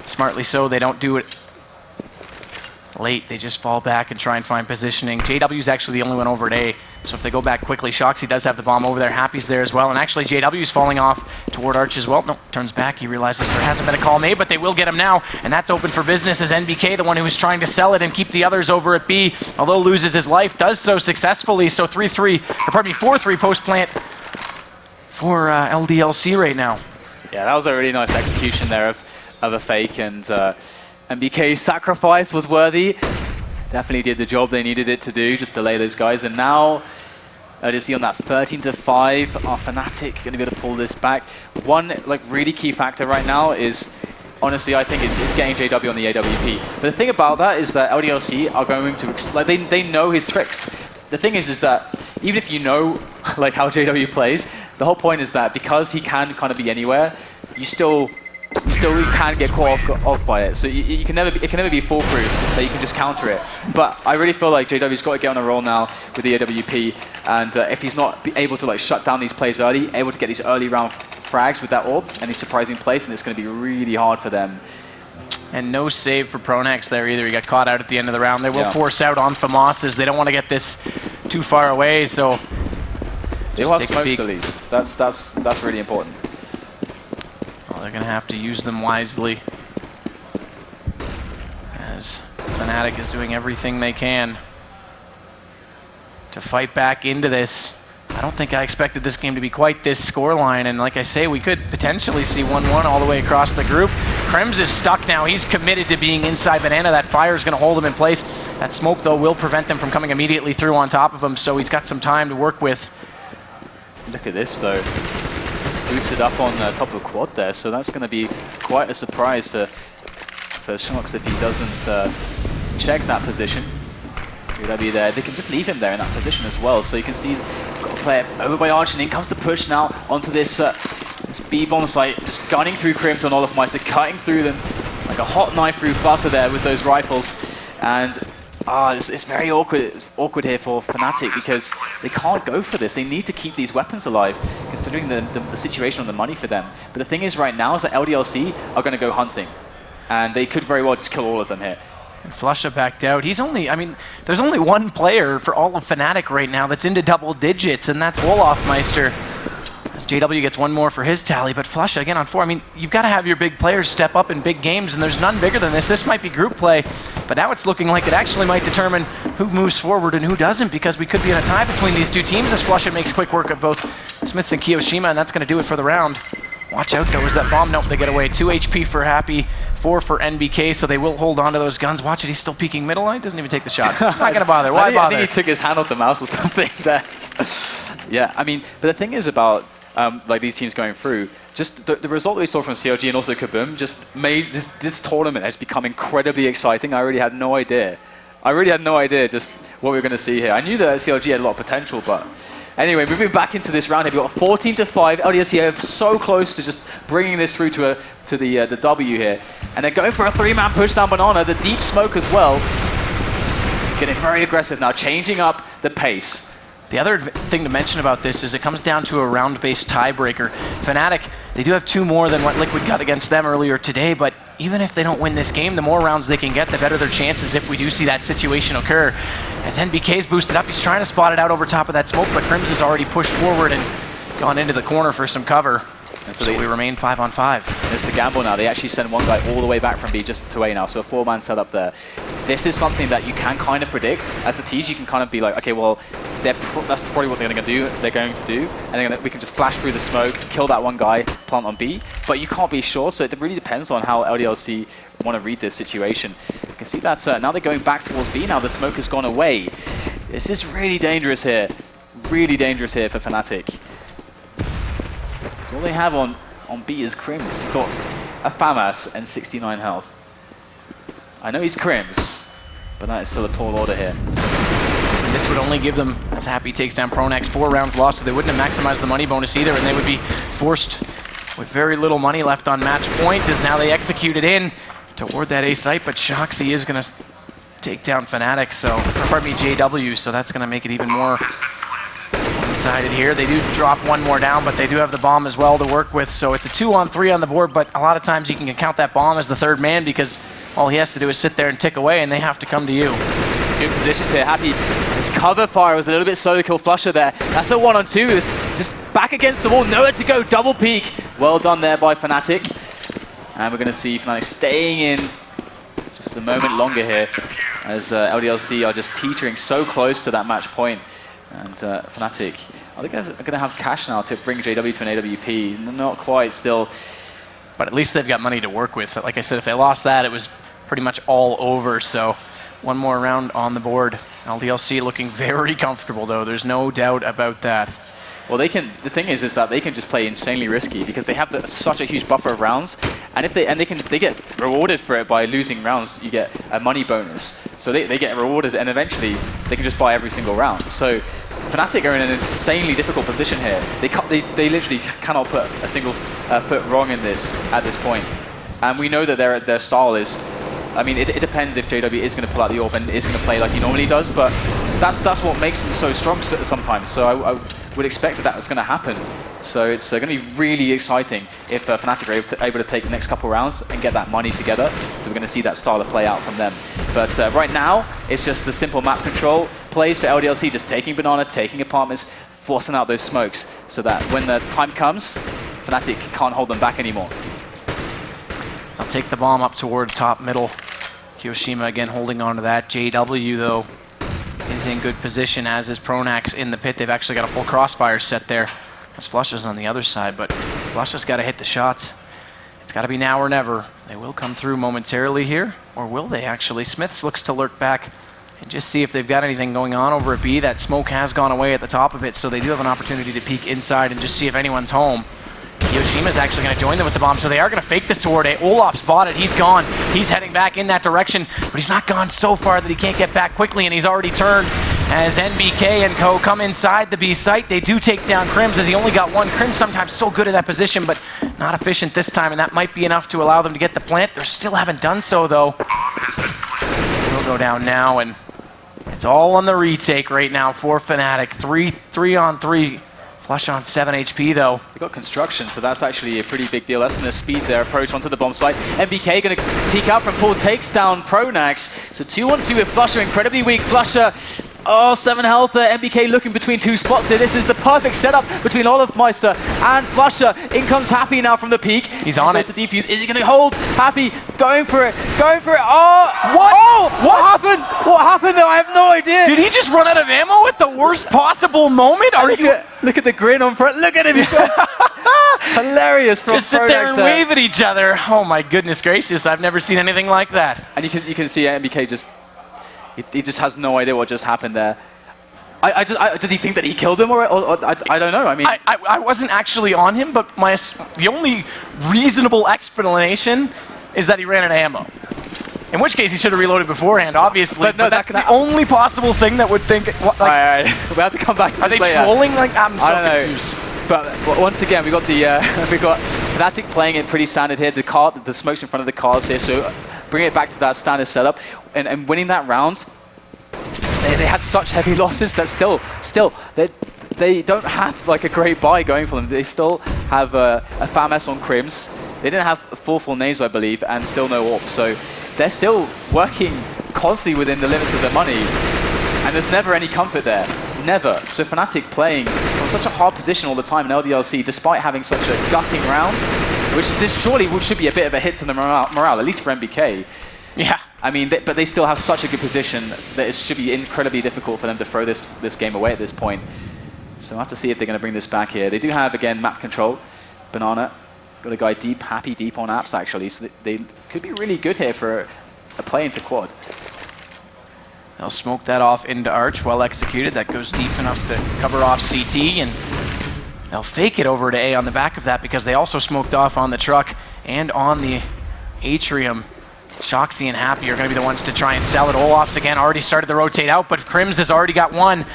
smartly so, they don't do it late. They just fall back and try and find positioning. JW's actually the only one over at A, so if they go back quickly, Shoxy does have the bomb over there. Happy's there as well, and actually JW's falling off toward Arch as well. No, turns back. He realizes there hasn't been a call made, but they will get him now, and that's open for business as NBK, the one who was trying to sell it and keep the others over at B, although loses his life, does so successfully. So 4-3 post plant for Ldlc right now. Yeah, that was a really nice execution there of a fake, and MBK's sacrifice was worthy. Definitely did the job they needed it to do, just delay those guys. And now, you see on that 13-5, our Fnatic going to be able to pull this back. One really key factor right now is, honestly, I think is getting JW on the AWP. But the thing about that is that Ldlc are going to, they know his tricks. The thing is that even if you know how JW plays, the whole point is that because he can kind of be anywhere, you still can get caught off by it. So it can never be foolproof that you can just counter it. But I really feel like JW's got to get on a roll now with the AWP, and if he's not able to shut down these plays early, able to get these early round frags with that AWP and these surprising plays, and it's going to be really hard for them. And no save for Pronax there either. He got caught out at the end of the round. They will force out on FAMASs. They don't want to get this too far away, so they'll have smokes at least. That's really important. They're going to have to use them wisely, as Fnatic is doing everything they can to fight back into this. I don't think I expected this game to be quite this scoreline, and like I say, we could potentially see 1-1 all the way across the group. Krems is stuck now. He's committed to being inside Banana. That fire is going to hold him in place. That smoke, though, will prevent them from coming immediately through on top of him, so he's got some time to work with. Look at this, though. Boosted up on top of quad there, so that's going to be quite a surprise for Shox if he doesn't check that position. That'd be there. They can just leave him there in that position as well. So you can see, got a player over by Arch, and in comes the push now onto this this B-bomb site, just gunning through Krims and Olofmeister, cutting through them like a hot knife through butter there with those rifles. And it's very awkward. It's awkward here for Fnatic because they can't go for this. They need to keep these weapons alive, considering the situation on the money for them. But the thing is right now is that Ldlc are going to go hunting, and they could very well just kill all of them here. And Flusha backed out. He's only, I mean, there's only one player for all of Fnatic right now that's into double digits, and that's Olofmeister. As JW gets one more for his tally, but Flusha again on 4. I mean, you've got to have your big players step up in big games, and there's none bigger than this. This might be group play, but now it's looking like it actually might determine who moves forward and who doesn't, because we could be in a tie between these two teams as Flusha makes quick work of both Smiths and Kiyoshima, and that's going to do it for the round. Watch out though, is that bomb? Nope, they get away. 2 HP for Happy, 4 for NBK, so they will hold on to those guns. Watch it, he's still peeking middle line, doesn't even take the shot. Not gonna bother, why bother? I think he took his hand off the mouse or something there. Yeah, I mean, but the thing is about like these teams going through, just the result that we saw from CLG and also Kaboom just made this tournament has become incredibly exciting. I really had no idea. Just what we were gonna see here. I knew that CLG had a lot of potential, but anyway, moving back into this round here, we've got 14-5. Ldlc are so close to just bringing this through to the W here. And they're going for a 3-man push down Banana, the deep smoke as well. Getting very aggressive now, changing up the pace. The other thing to mention about this is it comes down to a round-based tiebreaker. Fnatic, they do have 2 more than what Liquid got against them earlier today, but even if they don't win this game, the more rounds they can get, the better their chances if we do see that situation occur. As NBK's boosted up, he's trying to spot it out over top of that smoke, but Krims has already pushed forward and gone into the corner for some cover. And so we remain 5-on-5. It's the gamble now. They actually send one guy all the way back from B just to A now, so a 4-man setup there. This is something that you can kind of predict. As a tease, you can kind of be like, okay, well, that's probably what they're going to do. And we can just flash through the smoke, kill that one guy, plant on B. But you can't be sure, so it really depends on how Ldlc want to read this situation. You can see that now they're going back towards B. Now the smoke has gone away. This is really dangerous here. Really dangerous here for Fnatic. So all they have on B is Krims. He's got a FAMAS and 69 health. I know he's Krims, but that is still a tall order here. This would only give them, as Happy takes down Pronax, 4 rounds lost, so they wouldn't have maximized the money bonus either, and they would be forced with very little money left on match point, as now they execute it in toward that A site, but Shoxy is going to take down Fnatic, so, or pardon me, JW, so that's going to make it even more one-sided here. They do drop one more down, but they do have the bomb as well to work with, so it's a 2-on-3 on the board, but a lot of times you can count that bomb as the 3rd man because all he has to do is sit there and tick away, and they have to come to you. Good positions here. Happy. His cover fire was a little bit slow to kill Flusha there. That's a 1-on-2. It's just back against the wall. Nowhere to go. Double peek. Well done there by Fnatic. And we're going to see Fnatic staying in just a moment longer here as Ldlc are just teetering so close to that match point. And Fnatic, I think are going to have cash now to bring JW to an AWP. Not quite still. But at least they've got money to work with. Like I said, if they lost that, it was pretty much all over. So one more round on the board. Ldlc looking very comfortable, though. There's no doubt about that. Well, they can. The thing is that they can just play insanely risky because they have such a huge buffer of rounds, and if they get rewarded for it by losing rounds. You get a money bonus, so they get rewarded, and eventually they can just buy every single round. So Fnatic are in an insanely difficult position here. They literally cannot put a single foot wrong in this at this point, and we know that their style is. I mean, it depends if JW is going to pull out the AWP and is going to play like he normally does, but that's what makes him so strong sometimes. So I would expect that that's going to happen. So it's going to be really exciting if Fnatic are able to take the next couple rounds and get that money together. So we're going to see that style of play out from them. But right now, it's just the simple map control plays for Ldlc, just taking Banana, taking apartments, forcing out those smokes, so that when the time comes, Fnatic can't hold them back anymore. I'll take the bomb up toward top middle. Kiyoshima again holding on to that. JW, though, is in good position, as is Pronax in the pit. They've actually got a full crossfire set there. As Flusha's on the other side, but Flusha's got to hit the shots. It's got to be now or never. They will come through momentarily here, or will they actually? Smiths looks to lurk back and just see if they've got anything going on over at B. That smoke has gone away at the top of it, so they do have an opportunity to peek inside and just see if anyone's home. Yoshima's actually going to join them with the bomb, so they are going to fake this toward A. Olaf spotted. He's gone. He's heading back in that direction, but he's not gone so far that he can't get back quickly, and he's already turned. As NBK and co come inside the B site, they do take down Crims, as he only got one. Crims sometimes so good at that position, but not efficient this time, and that might be enough to allow them to get the plant. They still haven't done so, though. He'll go down now, and it's all on the retake right now for Fnatic. 3-on-3. Flush on 7 HP, though. They got construction, so that's actually a pretty big deal. Espen speed their approach onto the bomb site. NBK going to peek out from Paul, takes down Pronax. So 2-on-2 with Flusha, incredibly weak. Flusha, 7 health there. NBK looking between two spots here. This is the perfect setup between Olafmeister and Flusha. In comes Happy now from the peak. He's on it. The defuse. Is he going to hold? Happy going for it. Going for it. Oh! What? Oh! What happened? What happened there? I have no idea. Did he just run out of ammo at the worst possible moment? Look at the grin on front. Look at him. It's hilarious from just sit there and wave at each other. Oh my goodness gracious! I've never seen anything like that. And you can see NBK just he just has no idea what just happened there. Did he think that he killed him, or I don't know. I mean, I wasn't actually on him, but the only reasonable explanation is that he ran out of ammo. In which case, he should have reloaded beforehand, obviously. But no, that's the only possible thing that would think. All right. We have to come back to this later. Are they trolling? Like, I'm so confused. But once again, we got Fnatic playing it pretty standard here. The smoke's in front of the cars here, so bring it back to that standard setup and winning that round. They had such heavy losses that still they don't have like a great buy going for them. They still have a FAMS on Crims. They didn't have full names, I believe, and still no AWP. So they're still working constantly within the limits of their money, and there's never any comfort there. Never. So Fnatic playing from such a hard position all the time in Ldlc, despite having such a gutting round, which this surely should be a bit of a hit to the morale, at least for NBK. Yeah. I mean, but they still have such a good position that it should be incredibly difficult for them to throw this game away at this point. So we'll have to see if they're going to bring this back here. They do have, again, map control. Banana got a guy Happy deep on apps, actually. So they could be really good here for a play into quad. They'll smoke that off into Arch, well executed. That goes deep enough to cover off CT, and they'll fake it over to A on the back of that because they also smoked off on the truck and on the atrium. Shoxy and Happy are going to be the ones to try and sell it. Olaf's again already started to rotate out, but Crims has already got one.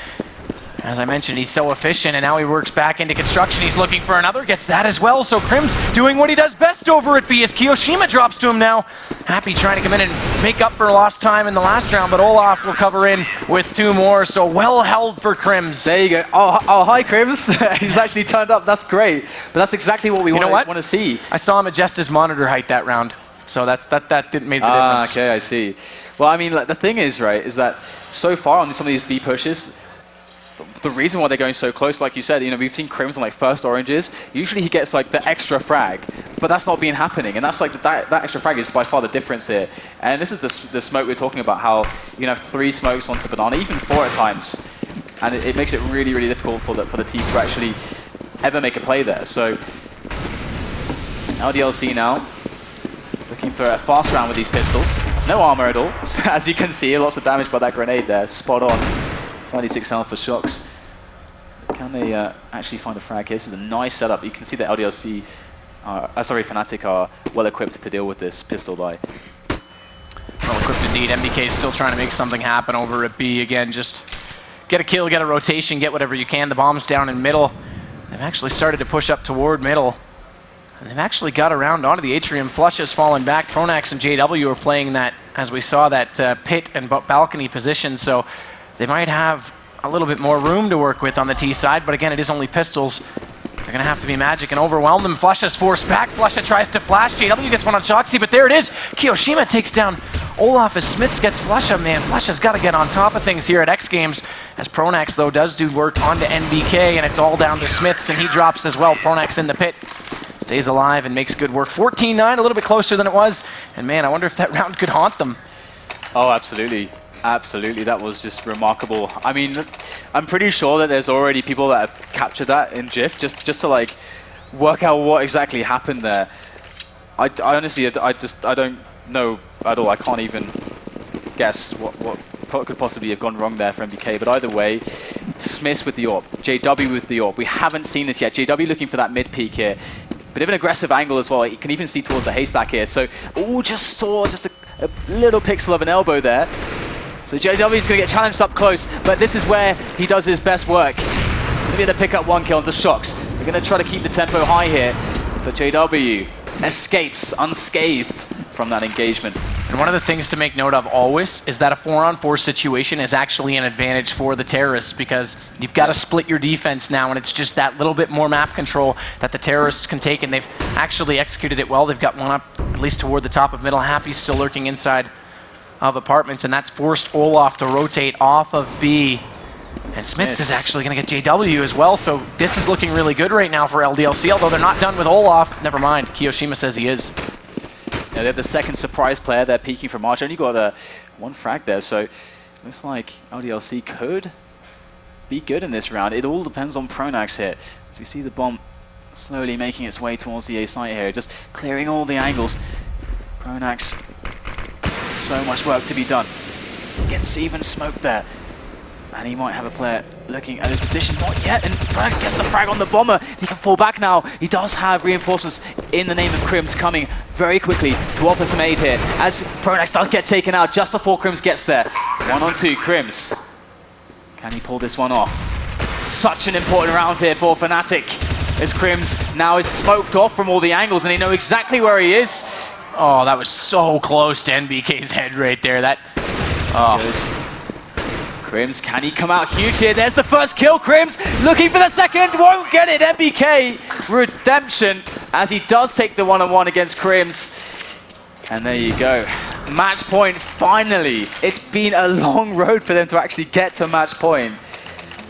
As I mentioned, he's so efficient, and now he works back into construction. He's looking for another, gets that as well. So Crims doing what he does best over at B as Kiyoshima drops to him now. Happy trying to come in and make up for lost time in the last round, but Olaf will cover in with 2 more. So well held for Crims. There you go. Oh hi, Crims. He's actually turned up. That's great. But that's exactly what we want to see. I saw him adjust his monitor height that round. So that didn't make the difference. Okay, I see. Well, I mean, like, the thing is, right, is that so far on some of these B pushes, the reason why they're going so close, like you said, we've seen Crims on like first oranges. Usually he gets like the extra frag, but that's not been happening, and that's like that extra frag is by far the difference here. And this is the smoke we're talking about. How you can have 3 smokes onto Banana, even 4 at times, and it makes it really difficult for the teams to actually ever make a play there. So Ldlc now looking for a fast round with these pistols. No armor at all, as you can see. Lots of damage by that grenade there. Spot on. 96 health for Shox. Can they actually find a frag here? This is a nice setup. You can see that Ldlc, Fnatic are well equipped to deal with this pistol buy. Well equipped indeed. MBK is still trying to make something happen over at B. Again, just get a kill, get a rotation, get whatever you can. The bomb's down in middle. They've actually started to push up toward middle. And they've actually got around onto the atrium. Flush has fallen back. Pronax and JW are playing that, as we saw, that pit and balcony position. So they might have a little bit more room to work with on the T side, but again, it is only pistols. They're going to have to be magic and overwhelm them. Flusha's forced back. Flusha tries to flash. JW gets one on Shoxy, but there it is. Kiyoshima takes down Olaf as Smiths gets Flusha. Man, Flusha's got to get on top of things here at X Games, as Pronax, though, does do work onto NBK, and it's all down to Smiths, and he drops as well. Pronax in the pit. Stays alive and makes good work. 14-9, a little bit closer than it was. And man, I wonder if that round could haunt them. Oh, absolutely. Absolutely, that was just remarkable. I mean, I'm pretty sure that there's already people that have captured that in GIF just to like work out what exactly happened there. I honestly, I don't know at all. I can't even guess what could possibly have gone wrong there for MBK. But either way, Smith with the AWP, JW with the AWP. We haven't seen this yet. JW looking for that mid peak here. Bit of an aggressive angle as well. You can even see towards the haystack here. So, just saw just a little pixel of an elbow there. So JW is going to get challenged up close, but this is where he does his best work. Going to be able to pick up 1 kill into Shox. They're going to try to keep the tempo high here, but JW escapes unscathed from that engagement. And one of the things to make note of always is that a 4-on-4 situation is actually an advantage for the terrorists because you've got to split your defense now, and it's just that little bit more map control that the terrorists can take, and they've actually executed it well. They've got one up at least toward the top of middle. Happy's still lurking inside of apartments, and that's forced Olaf to rotate off of B. And Smiths is actually going to get JW as well, so this is looking really good right now for Ldlc, although they're not done with Olaf. Never mind, Kiyoshima says he is. Yeah, they have the second surprise player there peeking from March. Only got 1 frag there, so looks like Ldlc could be good in this round. It all depends on Pronax here. As we see the bomb slowly making its way towards the A site here, just clearing all the angles. Pronax, so much work to be done. Gets even smoked there. And he might have a player looking at his position. Not yet, and Pronax gets the frag on the bomber. He can fall back now. He does have reinforcements in the name of Crims coming very quickly to offer some aid here. As Pronax does get taken out just before Crims gets there. 1-on-2, Crims. Can he pull this one off? Such an important round here for Fnatic. As Crims now is smoked off from all the angles and they know exactly where he is. Oh, that was so close to NBK's head right there. That. Oh. Crims, can he come out huge here? There's the first kill. Crims looking for the second, won't get it. MBK redemption as he does take the 1-on-1 against Crims. And there you go. Match point, finally. It's been a long road for them to actually get to match point.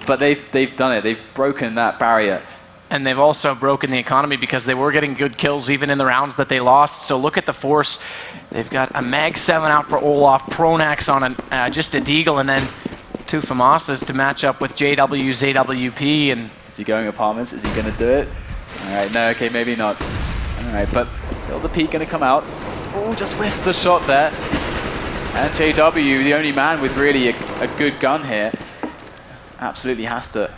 But they've done it. They've broken that barrier. And they've also broken the economy because they were getting good kills even in the rounds that they lost. So look at the force. They've got a Mag 7 out for Olaf, Pronax on just a Deagle, and then 2 FAMASas to match up with JW, ZWP. And is he going apartments? Is he going to do it? All right, no, okay, maybe not. All right, but still the peak going to come out. Oh, just whiffs the shot there. And JW, the only man with really a good gun here, absolutely has to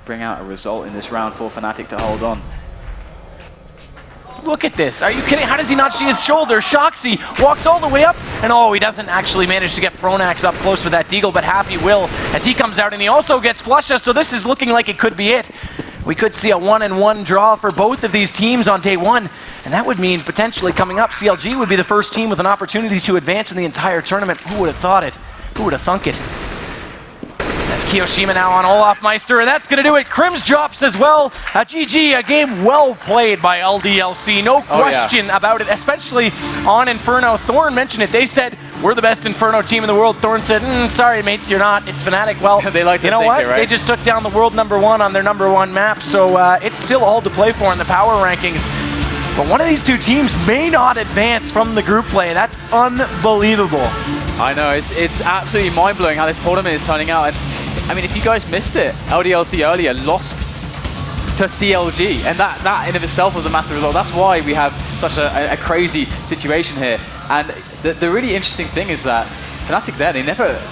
bring out a result in this round for Fnatic to hold on. Look at this. Are you kidding? How does he not see his shoulder? Shoxy walks all the way up, and oh, he doesn't actually manage to get Pronax up close with that Deagle, but Happy will as he comes out, and he also gets Flusha, so this is looking like it could be it. We could see a 1-and-1 draw for both of these teams on day 1, and that would mean potentially coming up, CLG would be the first team with an opportunity to advance in the entire tournament. Who would have thought it? Who would have thunk it? As Kiyoshima now on Olaf Meister, and that's going to do it. Crims drops as well. GG, a game well played by Ldlc. No question about it, especially on Inferno. Thorn mentioned it. They said, we're the best Inferno team in the world. Thorn said, sorry, mates, you're not. It's Fnatic. Well, they like to you know what? It, right? They just took down the world #1 on their #1 map, so it's still all to play for in the power rankings. But one of these 2 teams may not advance from the group play. That's unbelievable. I know, it's absolutely mind-blowing how this tournament is turning out. And I mean, if you guys missed it, Ldlc earlier lost to CLG, and that in of itself was a massive result. That's why we have such a crazy situation here. And the really interesting thing is that Fnatic there,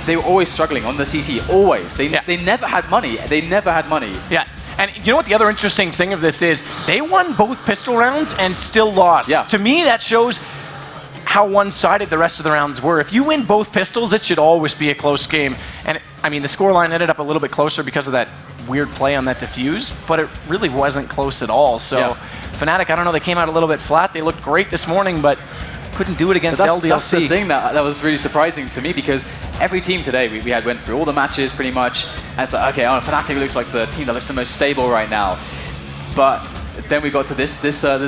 they were always struggling on the CT, always. They never had money. They never had money. Yeah. And you know what the other interesting thing of this is? They won both pistol rounds and still lost. Yeah. To me, that shows how one-sided the rest of the rounds were. If you win both pistols, it should always be a close game. And I mean, the scoreline ended up a little bit closer because of that weird play on that defuse, but it really wasn't close at all. So Fnatic, I don't know, they came out a little bit flat. They looked great this morning, but couldn't do it against Ldlc. That's the thing that was really surprising to me, because every team today, we went through all the matches pretty much, and it's like, okay, Fnatic looks like the team that looks the most stable right now. But then we got to this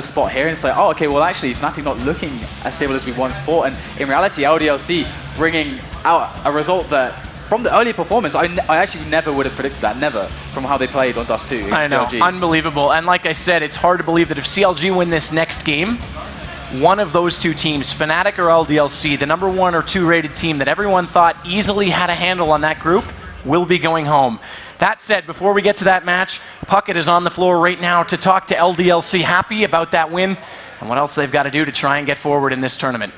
spot here, and it's like, oh, okay, well, actually, Fnatic not looking as stable as we once thought. And in reality, Ldlc bringing out a result that, from the early performance, I actually never would have predicted that, never, from how they played on Dust 2 against I know, CLG. unbelievable. And like I said, it's hard to believe that if CLG win this next game, one of those two teams, Fnatic or Ldlc, the number 1 or 2 rated team that everyone thought easily had a handle on that group, will be going home. That said, before we get to that match, Puckett is on the floor right now to talk to Ldlc, happy about that win and what else they've got to do to try and get forward in this tournament.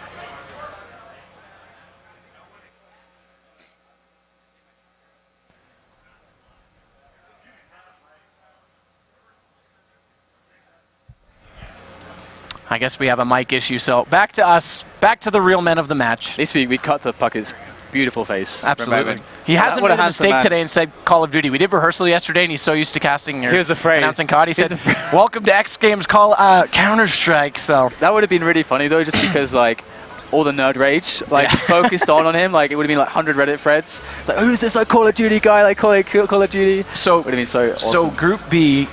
I guess we have a mic issue, so back to us, back to the real men of the match. At least we cut to Puckett's beautiful face. Absolutely. He hasn't made a mistake today and said Call of Duty. We did rehearsal yesterday, and he's so used to casting or announcing COD. He said, welcome to X Games Counter-Strike. So that would have been really funny, though, just because, like, all the nerd rage, like, focused on him. Like, it would have been, like, 100 Reddit threads. It's like, who's this, like, Call of Duty guy? Like, Call of Duty. So, would have been so awesome. So, Group B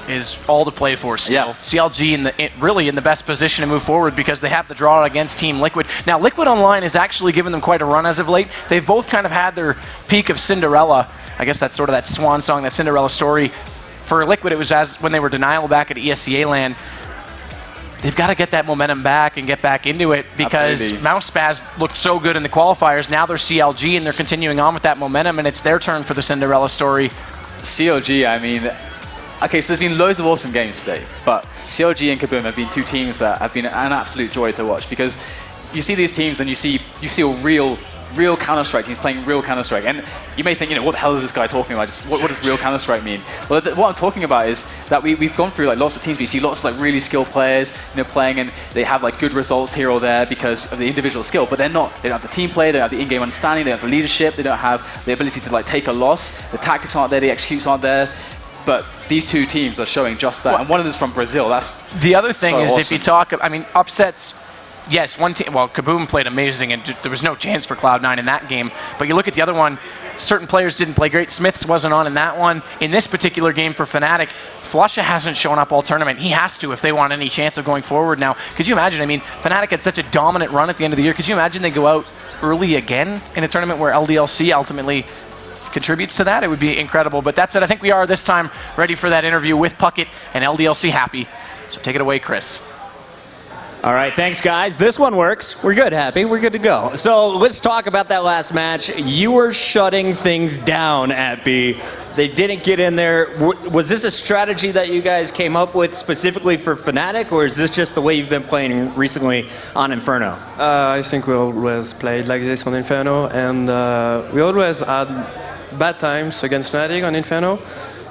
is all to play for still. Yeah. CLG really in the best position to move forward because they have the draw against Team Liquid. Now, Liquid Online has actually given them quite a run as of late. They've both kind of had their peak of Cinderella. I guess that's sort of that swan song, that Cinderella story. For Liquid, it was when they were Denial back at ESEA LAN. They've got to get that momentum back and get back into it because Mousespaz looked so good in the qualifiers. Now they're CLG and they're continuing on with that momentum, and it's their turn for the Cinderella story. CLG, I mean, okay, so there's been loads of awesome games today, but CLG and Kaboom have been two teams that have been an absolute joy to watch because you see these teams and you see a real Counter-Strike teams playing real Counter-Strike, and you may think, you know, what the hell is this guy talking about? Just, what does real Counter-Strike mean? Well, what I'm talking about is that we've gone through like lots of teams. We see lots of like really skilled players, you know, playing, and they have like good results here or there because of the individual skill, but they don't have the team play, they don't have the in-game understanding, they don't have the leadership, they don't have the ability to like take a loss. The tactics aren't there, the executes aren't there. But these two teams are showing just that, and one of them is from Brazil. That's the other thing so is awesome. If you talk, I mean, upsets. Yes, one team. Well, Kaboom played amazing, and there was no chance for Cloud9 in that game. But you look at the other one. Certain players didn't play great. Smiths wasn't on in that one. In this particular game for Fnatic, Flusha hasn't shown up all tournament. He has to if they want any chance of going forward now. Could you imagine? I mean, Fnatic had such a dominant run at the end of the year. Could you imagine they go out early again in a tournament where Ldlc ultimately contributes to that? It would be incredible. But that said, I think we are this time ready for that interview with Puckett and Ldlc happy. So take it away, Chris. All right, thanks, guys. This one works. We're good, Happy. We're good to go. So let's talk about that last match. You were shutting things down at B. They didn't get in there. Was this a strategy that you guys came up with specifically for Fnatic, or is this just the way you've been playing recently on Inferno? I think we always played like this on Inferno, and we always had bad times against Fnatic on Inferno,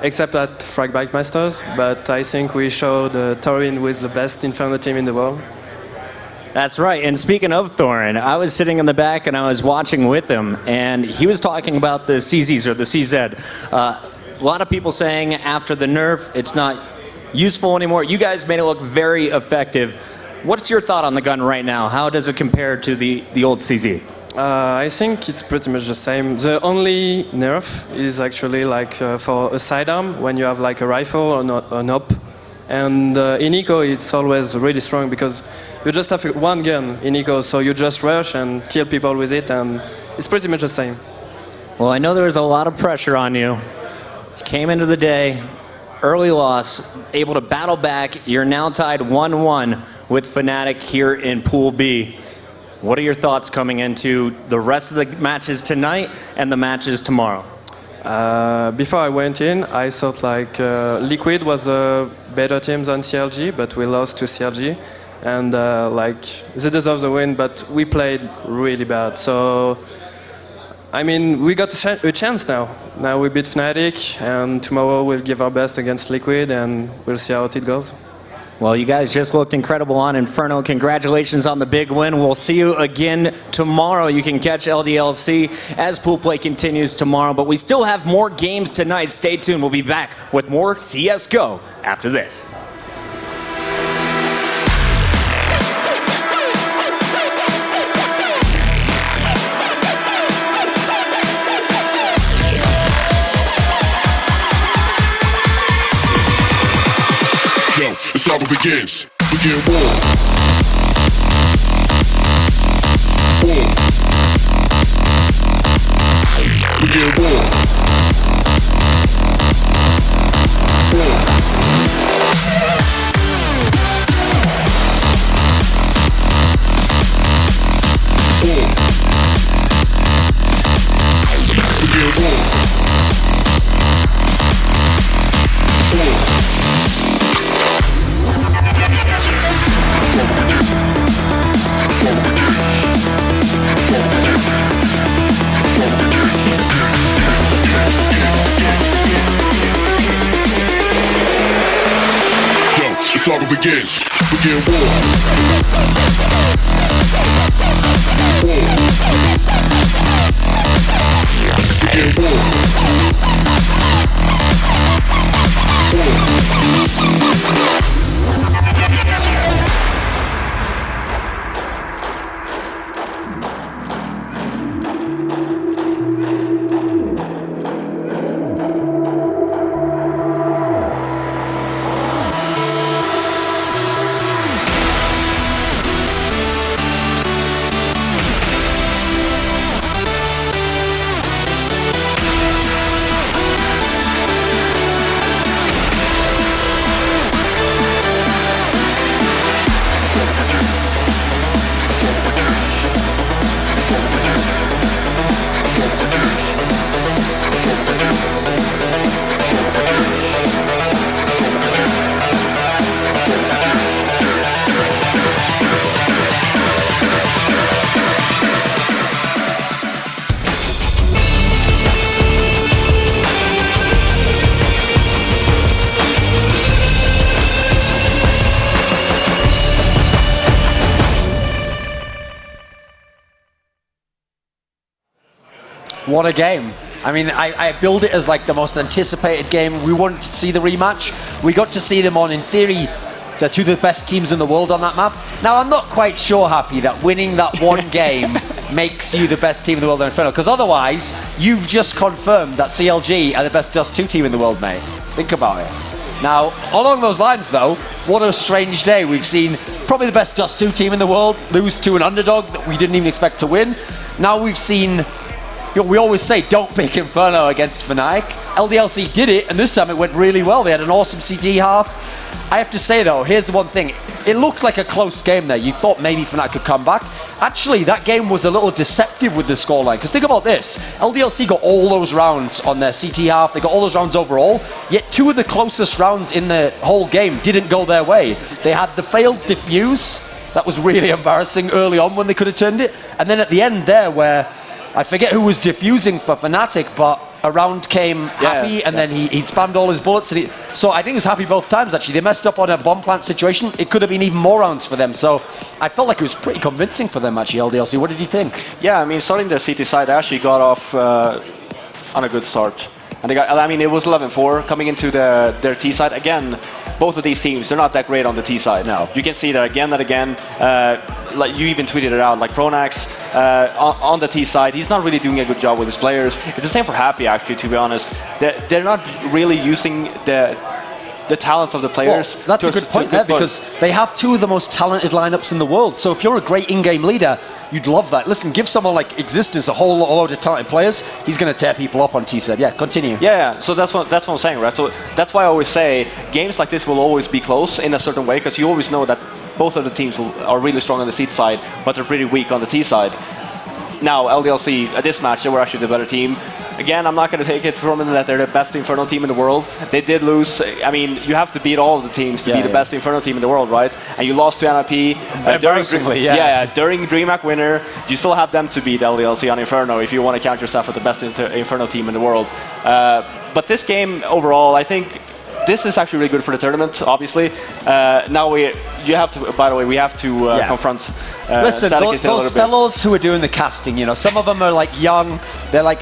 except at Fragbite Masters, but I think we showed Thorin with the best Inferno team in the world. That's right. And speaking of Thorin, I was sitting in the back and I was watching with him, and he was talking about the CZs or the CZ. A lot of people saying after the nerf, it's not useful anymore. You guys made it look very effective. What's your thought on the gun right now? How does it compare to the old CZ? I think it's pretty much the same. The only nerf is actually like for a sidearm when you have like a rifle or an op. And in eco, it's always really strong because you just have one gun in eco, so you just rush and kill people with it, and it's pretty much the same. Well, I know there was a lot of pressure on you. You came into the day, early loss, able to battle back. You're now tied 1-1 with Fnatic here in Pool B. What are your thoughts coming into the rest of the matches tonight and the matches tomorrow? Before I went in, I thought like Liquid was a better team than CLG, but we lost to CLG, and like they deserve the win, but we played really bad. So I mean, we got a chance now. Now we beat Fnatic, and tomorrow we'll give our best against Liquid, and we'll see how it goes. Well, you guys just looked incredible on Inferno. Congratulations on the big win. We'll see you again tomorrow. You can catch Ldlc as pool play continues tomorrow, but we still have more games tonight. Stay tuned. We'll be back with more CSGO after this. It's how it begins. Begin war. War. Begin war. War. saga begins. Begin war. Begin What a game. I mean, I build it as like the most anticipated game. We wanted to see the rematch. We got to see them on, in theory, the two of the best teams in the world on that map. Now, I'm not quite sure, Happy, that winning that one game makes you the best team in the world on Inferno, because otherwise, you've just confirmed that CLG are the best Dust 2 team in the world, mate. Think about it. Now, along those lines, though, what a strange day. We've seen probably the best Dust 2 team in the world lose to an underdog that we didn't even expect to win. Now we've seen... We always say, don't pick Inferno against Fnatic. Ldlc did it, and this time it went really well. They had an awesome CT half. I have to say, though, here's the one thing. It looked like a close game there. You thought maybe Fnatic could come back. Actually, that game was a little deceptive with the scoreline, because think about this. Ldlc got all those rounds on their CT half. They got all those rounds overall, yet two of the closest rounds in the whole game didn't go their way. They had the failed defuse. That was really embarrassing early on when they could have turned it. And then at the end there, where... I forget who was diffusing for Fnatic, but a round came Happy, and then he'd spammed all his bullets. And so I think it was Happy both times, actually. They messed up on a bomb plant situation. It could have been even more rounds for them. So I felt like it was pretty convincing for them, actually, Ldlc. What did you think? Yeah, I mean, starting their CT side, they actually got off on a good start. And they got, I mean, it was 11-4 coming into their T side. Again, both of these teams, they're not that great on the T side. No. You can see that again and again. Like you even tweeted it out, like Pronax on the T side, he's not really doing a good job with his players. It's the same for Happy, actually, to be honest. They're not really using the talent of the players. Well, that's a good point there, because they have two of the most talented lineups in the world. So if you're a great in-game leader, you'd love that. Listen, give someone like Existence a whole load of talented players, he's going to tear people up on T-Side. Yeah, continue. Yeah, so that's what I'm saying, right? So that's why I always say games like this will always be close in a certain way, because you always know that both of the teams are really strong on the C side, but they're pretty weak on the T side. Now, Ldlc, at this match, they were actually the better team. Again, I'm not going to take it from them that they're the best Inferno team in the world. They did lose. I mean, you have to beat all of the teams to be the best Inferno team in the world, right? And you lost to NIP. During DreamHack winner, you still have them to beat Ldlc on Inferno if you want to count yourself as the best Inferno team in the world. But this game, overall, I think this is actually really good for the tournament, obviously. Now we have to confront Listen, those fellows who are doing the casting, you know, some of them are like young, they're like,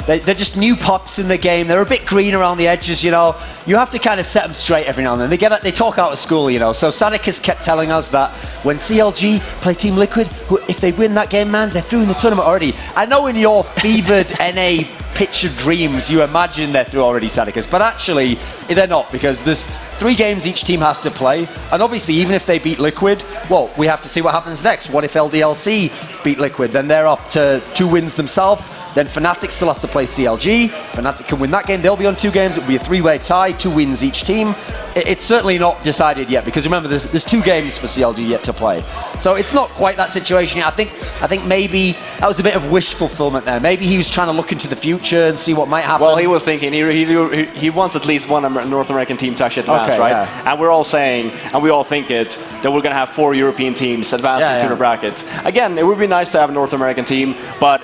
they're just new pops in the game, they're a bit green around the edges, you know. You have to kind of set them straight every now and then. They talk out of school, you know. So Sadic has kept telling us that when CLG play Team Liquid, if they win that game, man, they're through in the tournament already. I know in your fevered NA picture dreams, you imagine they're through already, Sadicus, but actually they're not, because there's 3 games each team has to play, and obviously even if they beat Liquid, well, we have to see what happens next. What if Ldlc beat Liquid? Then they're up to 2 wins themselves. Then Fnatic still has to play CLG. Fnatic can win that game. They'll be on 2 games. It'll be a 3-way tie, 2 wins each team. It's certainly not decided yet, because remember, there's 2 games for CLG yet to play. So it's not quite that situation yet. I think maybe that was a bit of wish fulfillment there. Maybe he was trying to look into the future and see what might happen. Well, he was thinking he wants at least one North American team to actually advance, right? Yeah. And we're all saying, and we all think it, that we're going to have 4 European teams advance into the bracket. Again, it would be nice to have a North American team, but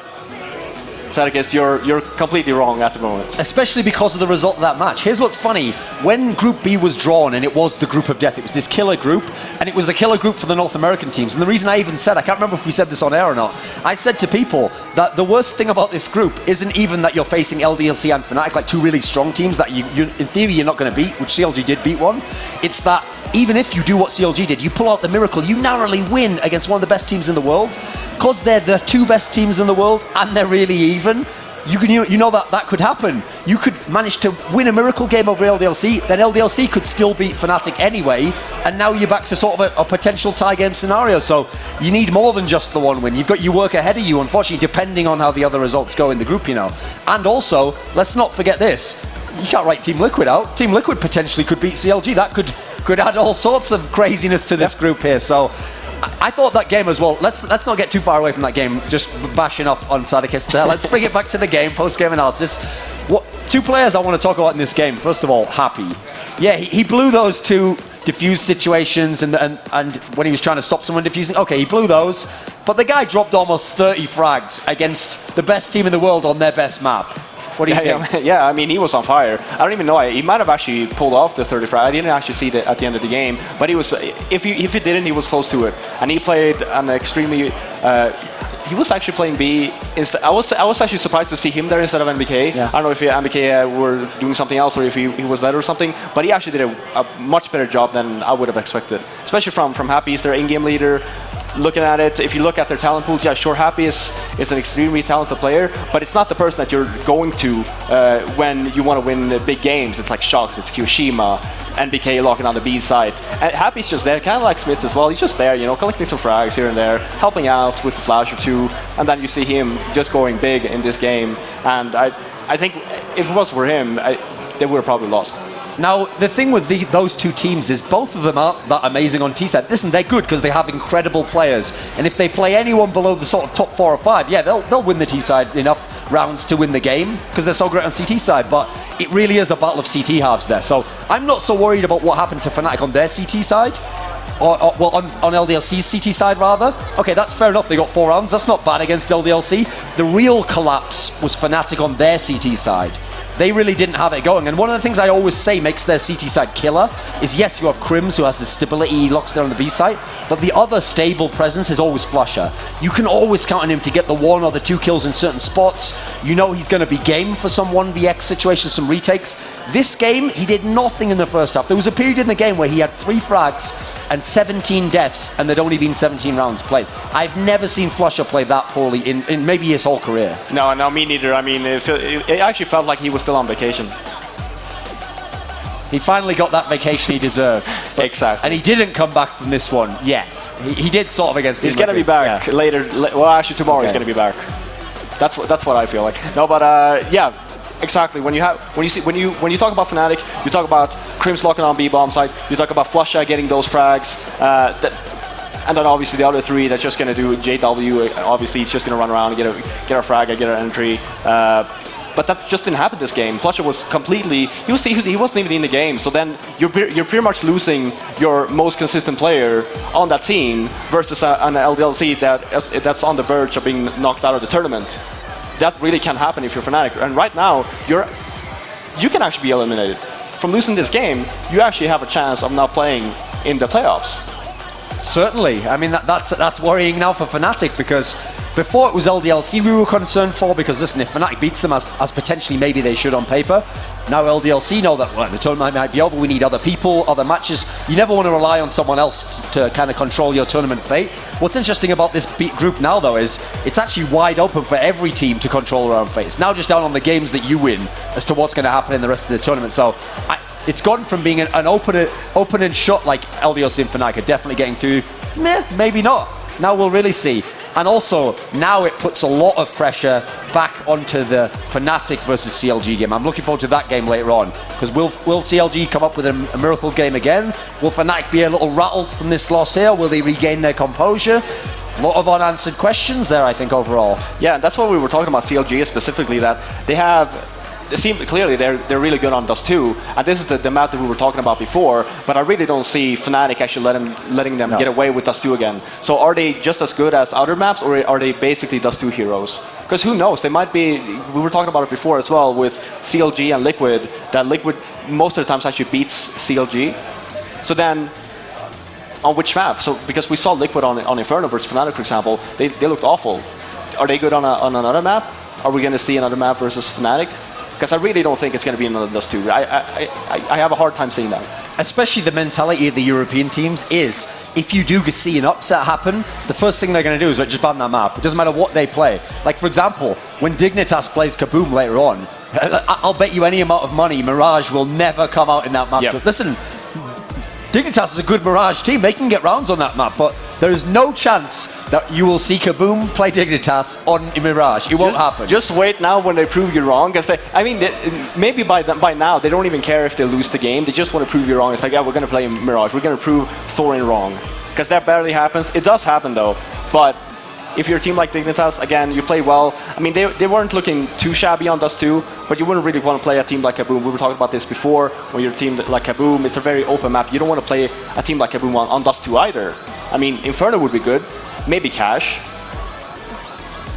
Sadicist, you're completely wrong at the moment. Especially because of the result of that match. Here's what's funny. When Group B was drawn, and it was the group of death, it was this killer group, and it was a killer group for the North American teams. And the reason I even said, I can't remember if we said this on air or not, I said to people that the worst thing about this group isn't even that you're facing Ldlc and Fnatic, like two really strong teams that you in theory you're not going to beat, which CLG did beat one. It's that even if you do what CLG did, you pull out the miracle, you narrowly win against one of the best teams in the world. Because they're the two best teams in the world and they're really even, you know that could happen. You could manage to win a miracle game over Ldlc, then Ldlc could still beat Fnatic anyway, and now you're back to sort of a potential tie game scenario. So you need more than just the one win. You've got your work ahead of you, unfortunately, depending on how the other results go in the group, you know. And also, let's not forget this. You can't write Team Liquid out. Team Liquid potentially could beat CLG. That could add all sorts of craziness to this group here. So I thought that game as well. Let's not get too far away from that game, just bashing up on Sadicist there. Let's bring it back to the game, post-game analysis. Two players I want to talk about in this game. First of all, Happy. Yeah, he blew those two diffuse situations and when he was trying to stop someone diffusing. Okay, he blew those. But the guy dropped almost 30 frags against the best team in the world on their best map. What do you think? Yeah, I mean, he was on fire. I don't even know. He might have actually pulled off the 30 frag. I didn't actually see it at the end of the game. But he was, if he didn't, he was close to it. And he played an extremely... he was actually playing B. I was actually surprised to see him there instead of NBK. Yeah. I don't know if NBK were doing something else or if he was there or something. But he actually did a much better job than I would have expected. Especially from Happy. He's their in-game leader. Looking at it, if you look at their talent pool, yeah, sure, Happy is an extremely talented player, but it's not the person that you're going to when you want to win big games. It's like Shox, it's Kyoshima, NBK locking on the B side. And Happy's just there, kind of like Smits as well. He's just there, you know, collecting some frags here and there, helping out with the flash or two, and then you see him just going big in this game. And I think if it was for him, they would have probably lost. Now, the thing with those two teams is both of them aren't that amazing on T-side. Listen, they're good because they have incredible players. And if they play anyone below the sort of top 4 or 5, yeah, they'll win the T-side enough rounds to win the game because they're so great on CT side. But it really is a battle of CT halves there. So I'm not so worried about what happened to Fnatic on their CT side. Well, on Ldlc's CT side, rather. Okay, that's fair enough. They got 4 rounds. That's not bad against Ldlc. The real collapse was Fnatic on their CT side. They really didn't have it going. And one of the things I always say makes their CT side killer is, yes, you have Crims, who has the stability, he locks there on the B side, but the other stable presence is always Flusher. You can always count on him to get the 1 or the 2 kills in certain spots. You know he's going to be game for some 1vx situations, some retakes. This game, he did nothing in the first half. There was a period in the game where he had 3 frags and 17 deaths, and there'd only been 17 rounds played. I've never seen Flusher play that poorly in maybe his whole career. No, me neither. I mean, it actually felt like he was still on vacation. He finally got that vacation he deserved. Exactly. And he didn't come back from this one yet. He did sort of against. He's going to be back later. Well, actually, tomorrow he's going to be back. That's what I feel like. No, but yeah. Exactly. When you talk about Fnatic, you talk about Crims locking on B bomb side. You talk about Flusha getting those frags, and then obviously the other 3 that's just going to do JW. Obviously, he's just going to run around and get a frag, get an entry. But that just didn't happen this game. Flusha was completely. He wasn't even in the game. So then you're pretty much losing your most consistent player on that team versus an Ldlc that's on the verge of being knocked out of the tournament. That really can happen if you're Fnatic. And right now, you can actually be eliminated. From losing this game, you actually have a chance of not playing in the playoffs. Certainly. I mean, that's worrying now for Fnatic because before it was Ldlc we were concerned for because, listen, if Fnatic beats them as potentially maybe they should on paper, now Ldlc know that, well, the tournament might be over, we need other people, other matches. You never want to rely on someone else to kind of control your tournament fate. What's interesting about this group now, though, is it's actually wide open for every team to control their own fate. It's now just down on the games that you win as to what's going to happen in the rest of the tournament. So it's gone from being an open and shut like Ldlc and Fnatic are definitely getting through. Maybe not. Now we'll really see. And also, now it puts a lot of pressure back onto the Fnatic versus CLG game. I'm looking forward to that game later on. Because will CLG come up with a miracle game again? Will Fnatic be a little rattled from this loss here? Will they regain their composure? A lot of unanswered questions there, I think, overall. Yeah, that's what we were talking about CLG specifically, that they seem clearly they're really good on Dust 2, and this is the map that we were talking about before, but I really don't see Fnatic actually letting them get away with Dust 2 again. So are they just as good as other maps, or are they basically Dust 2 heroes? Because who knows? They might be. We were talking about it before as well with CLG and Liquid. That Liquid most of the times actually beats CLG. So then, on which map? So because we saw Liquid on Inferno versus Fnatic, for example, they looked awful. Are they good on another map? Are we going to see another map versus Fnatic? Because I really don't think it's going to be another Dust 2. I have a hard time seeing that. Especially the mentality of the European teams is, if you do see an upset happen, the first thing they're going to do is just ban that map. It doesn't matter what they play. Like, for example, when Dignitas plays Kaboom later on, I'll bet you any amount of money Mirage will never come out in that map. Yep. Listen, Dignitas is a good Mirage team. They can get rounds on that map, but there is no chance that you will see Kaboom play Dignitas on Mirage. It won't happen. Just wait now when they prove you wrong. Because maybe by now they don't even care if they lose the game. They just want to prove you wrong. It's like, yeah, we're going to play Mirage. We're going to prove Thorin wrong. Because that barely happens. It does happen though. But if you're a team like Dignitas, again, you play well. I mean, they weren't looking too shabby on Dust 2, but you wouldn't really want to play a team like Kaboom. We were talking about this before. When you're a team like Kaboom, it's a very open map. You don't want to play a team like Kaboom on Dust 2 either. I mean, Inferno would be good. Maybe Cash.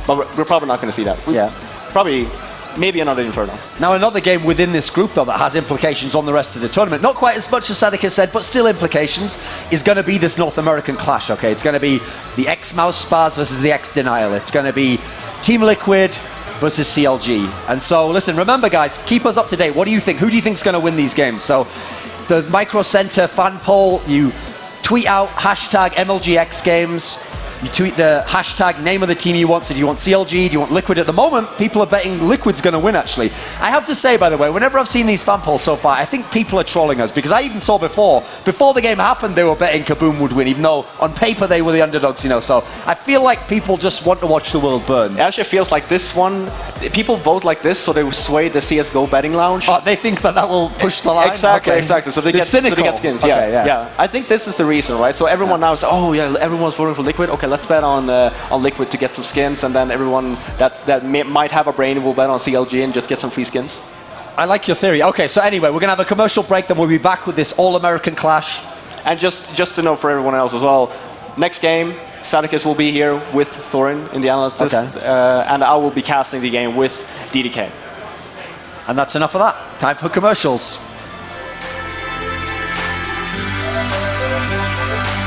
But we're probably not going to see that. Probably, maybe another Inferno. Now, another game within this group, though, that has implications on the rest of the tournament, not quite as much as Fnatic has said, but still implications, is going to be this North American clash, okay? It's going to be the ex-Mouse Spars versus the ex-Denial. It's going to be Team Liquid versus CLG. And so, listen, remember, guys, keep us up to date. What do you think? Who do you think is going to win these games? So, the Micro Center fan poll, you tweet out hashtag MLGX games. You tweet the hashtag name of the team you want. So do you want CLG? Do you want Liquid? At the moment, people are betting Liquid's going to win, actually. I have to say, by the way, whenever I've seen these fan polls so far, I think people are trolling us. Because I even saw before the game happened, they were betting Kaboom would win, even though on paper they were the underdogs, you know. So I feel like people just want to watch the world burn. It actually feels like this one, people vote like this so they will sway the CSGO betting lounge. Oh, they think that will push the line? Exactly, Okay. exactly. So they get skins. Okay, yeah. I think this is the reason, right? So everyone now is, oh yeah, everyone's voting for Liquid. Okay, let's bet on Liquid to get some skins, and then everyone that might have a brain will bet on CLG and just get some free skins. I like your theory. Okay, so anyway, we're going to have a commercial break, then we'll be back with this All-American clash. And just to know for everyone else as well, next game, Staticus will be here with Thorin in the analysis, and I will be casting the game with DDK. And that's enough of that. Time for commercials.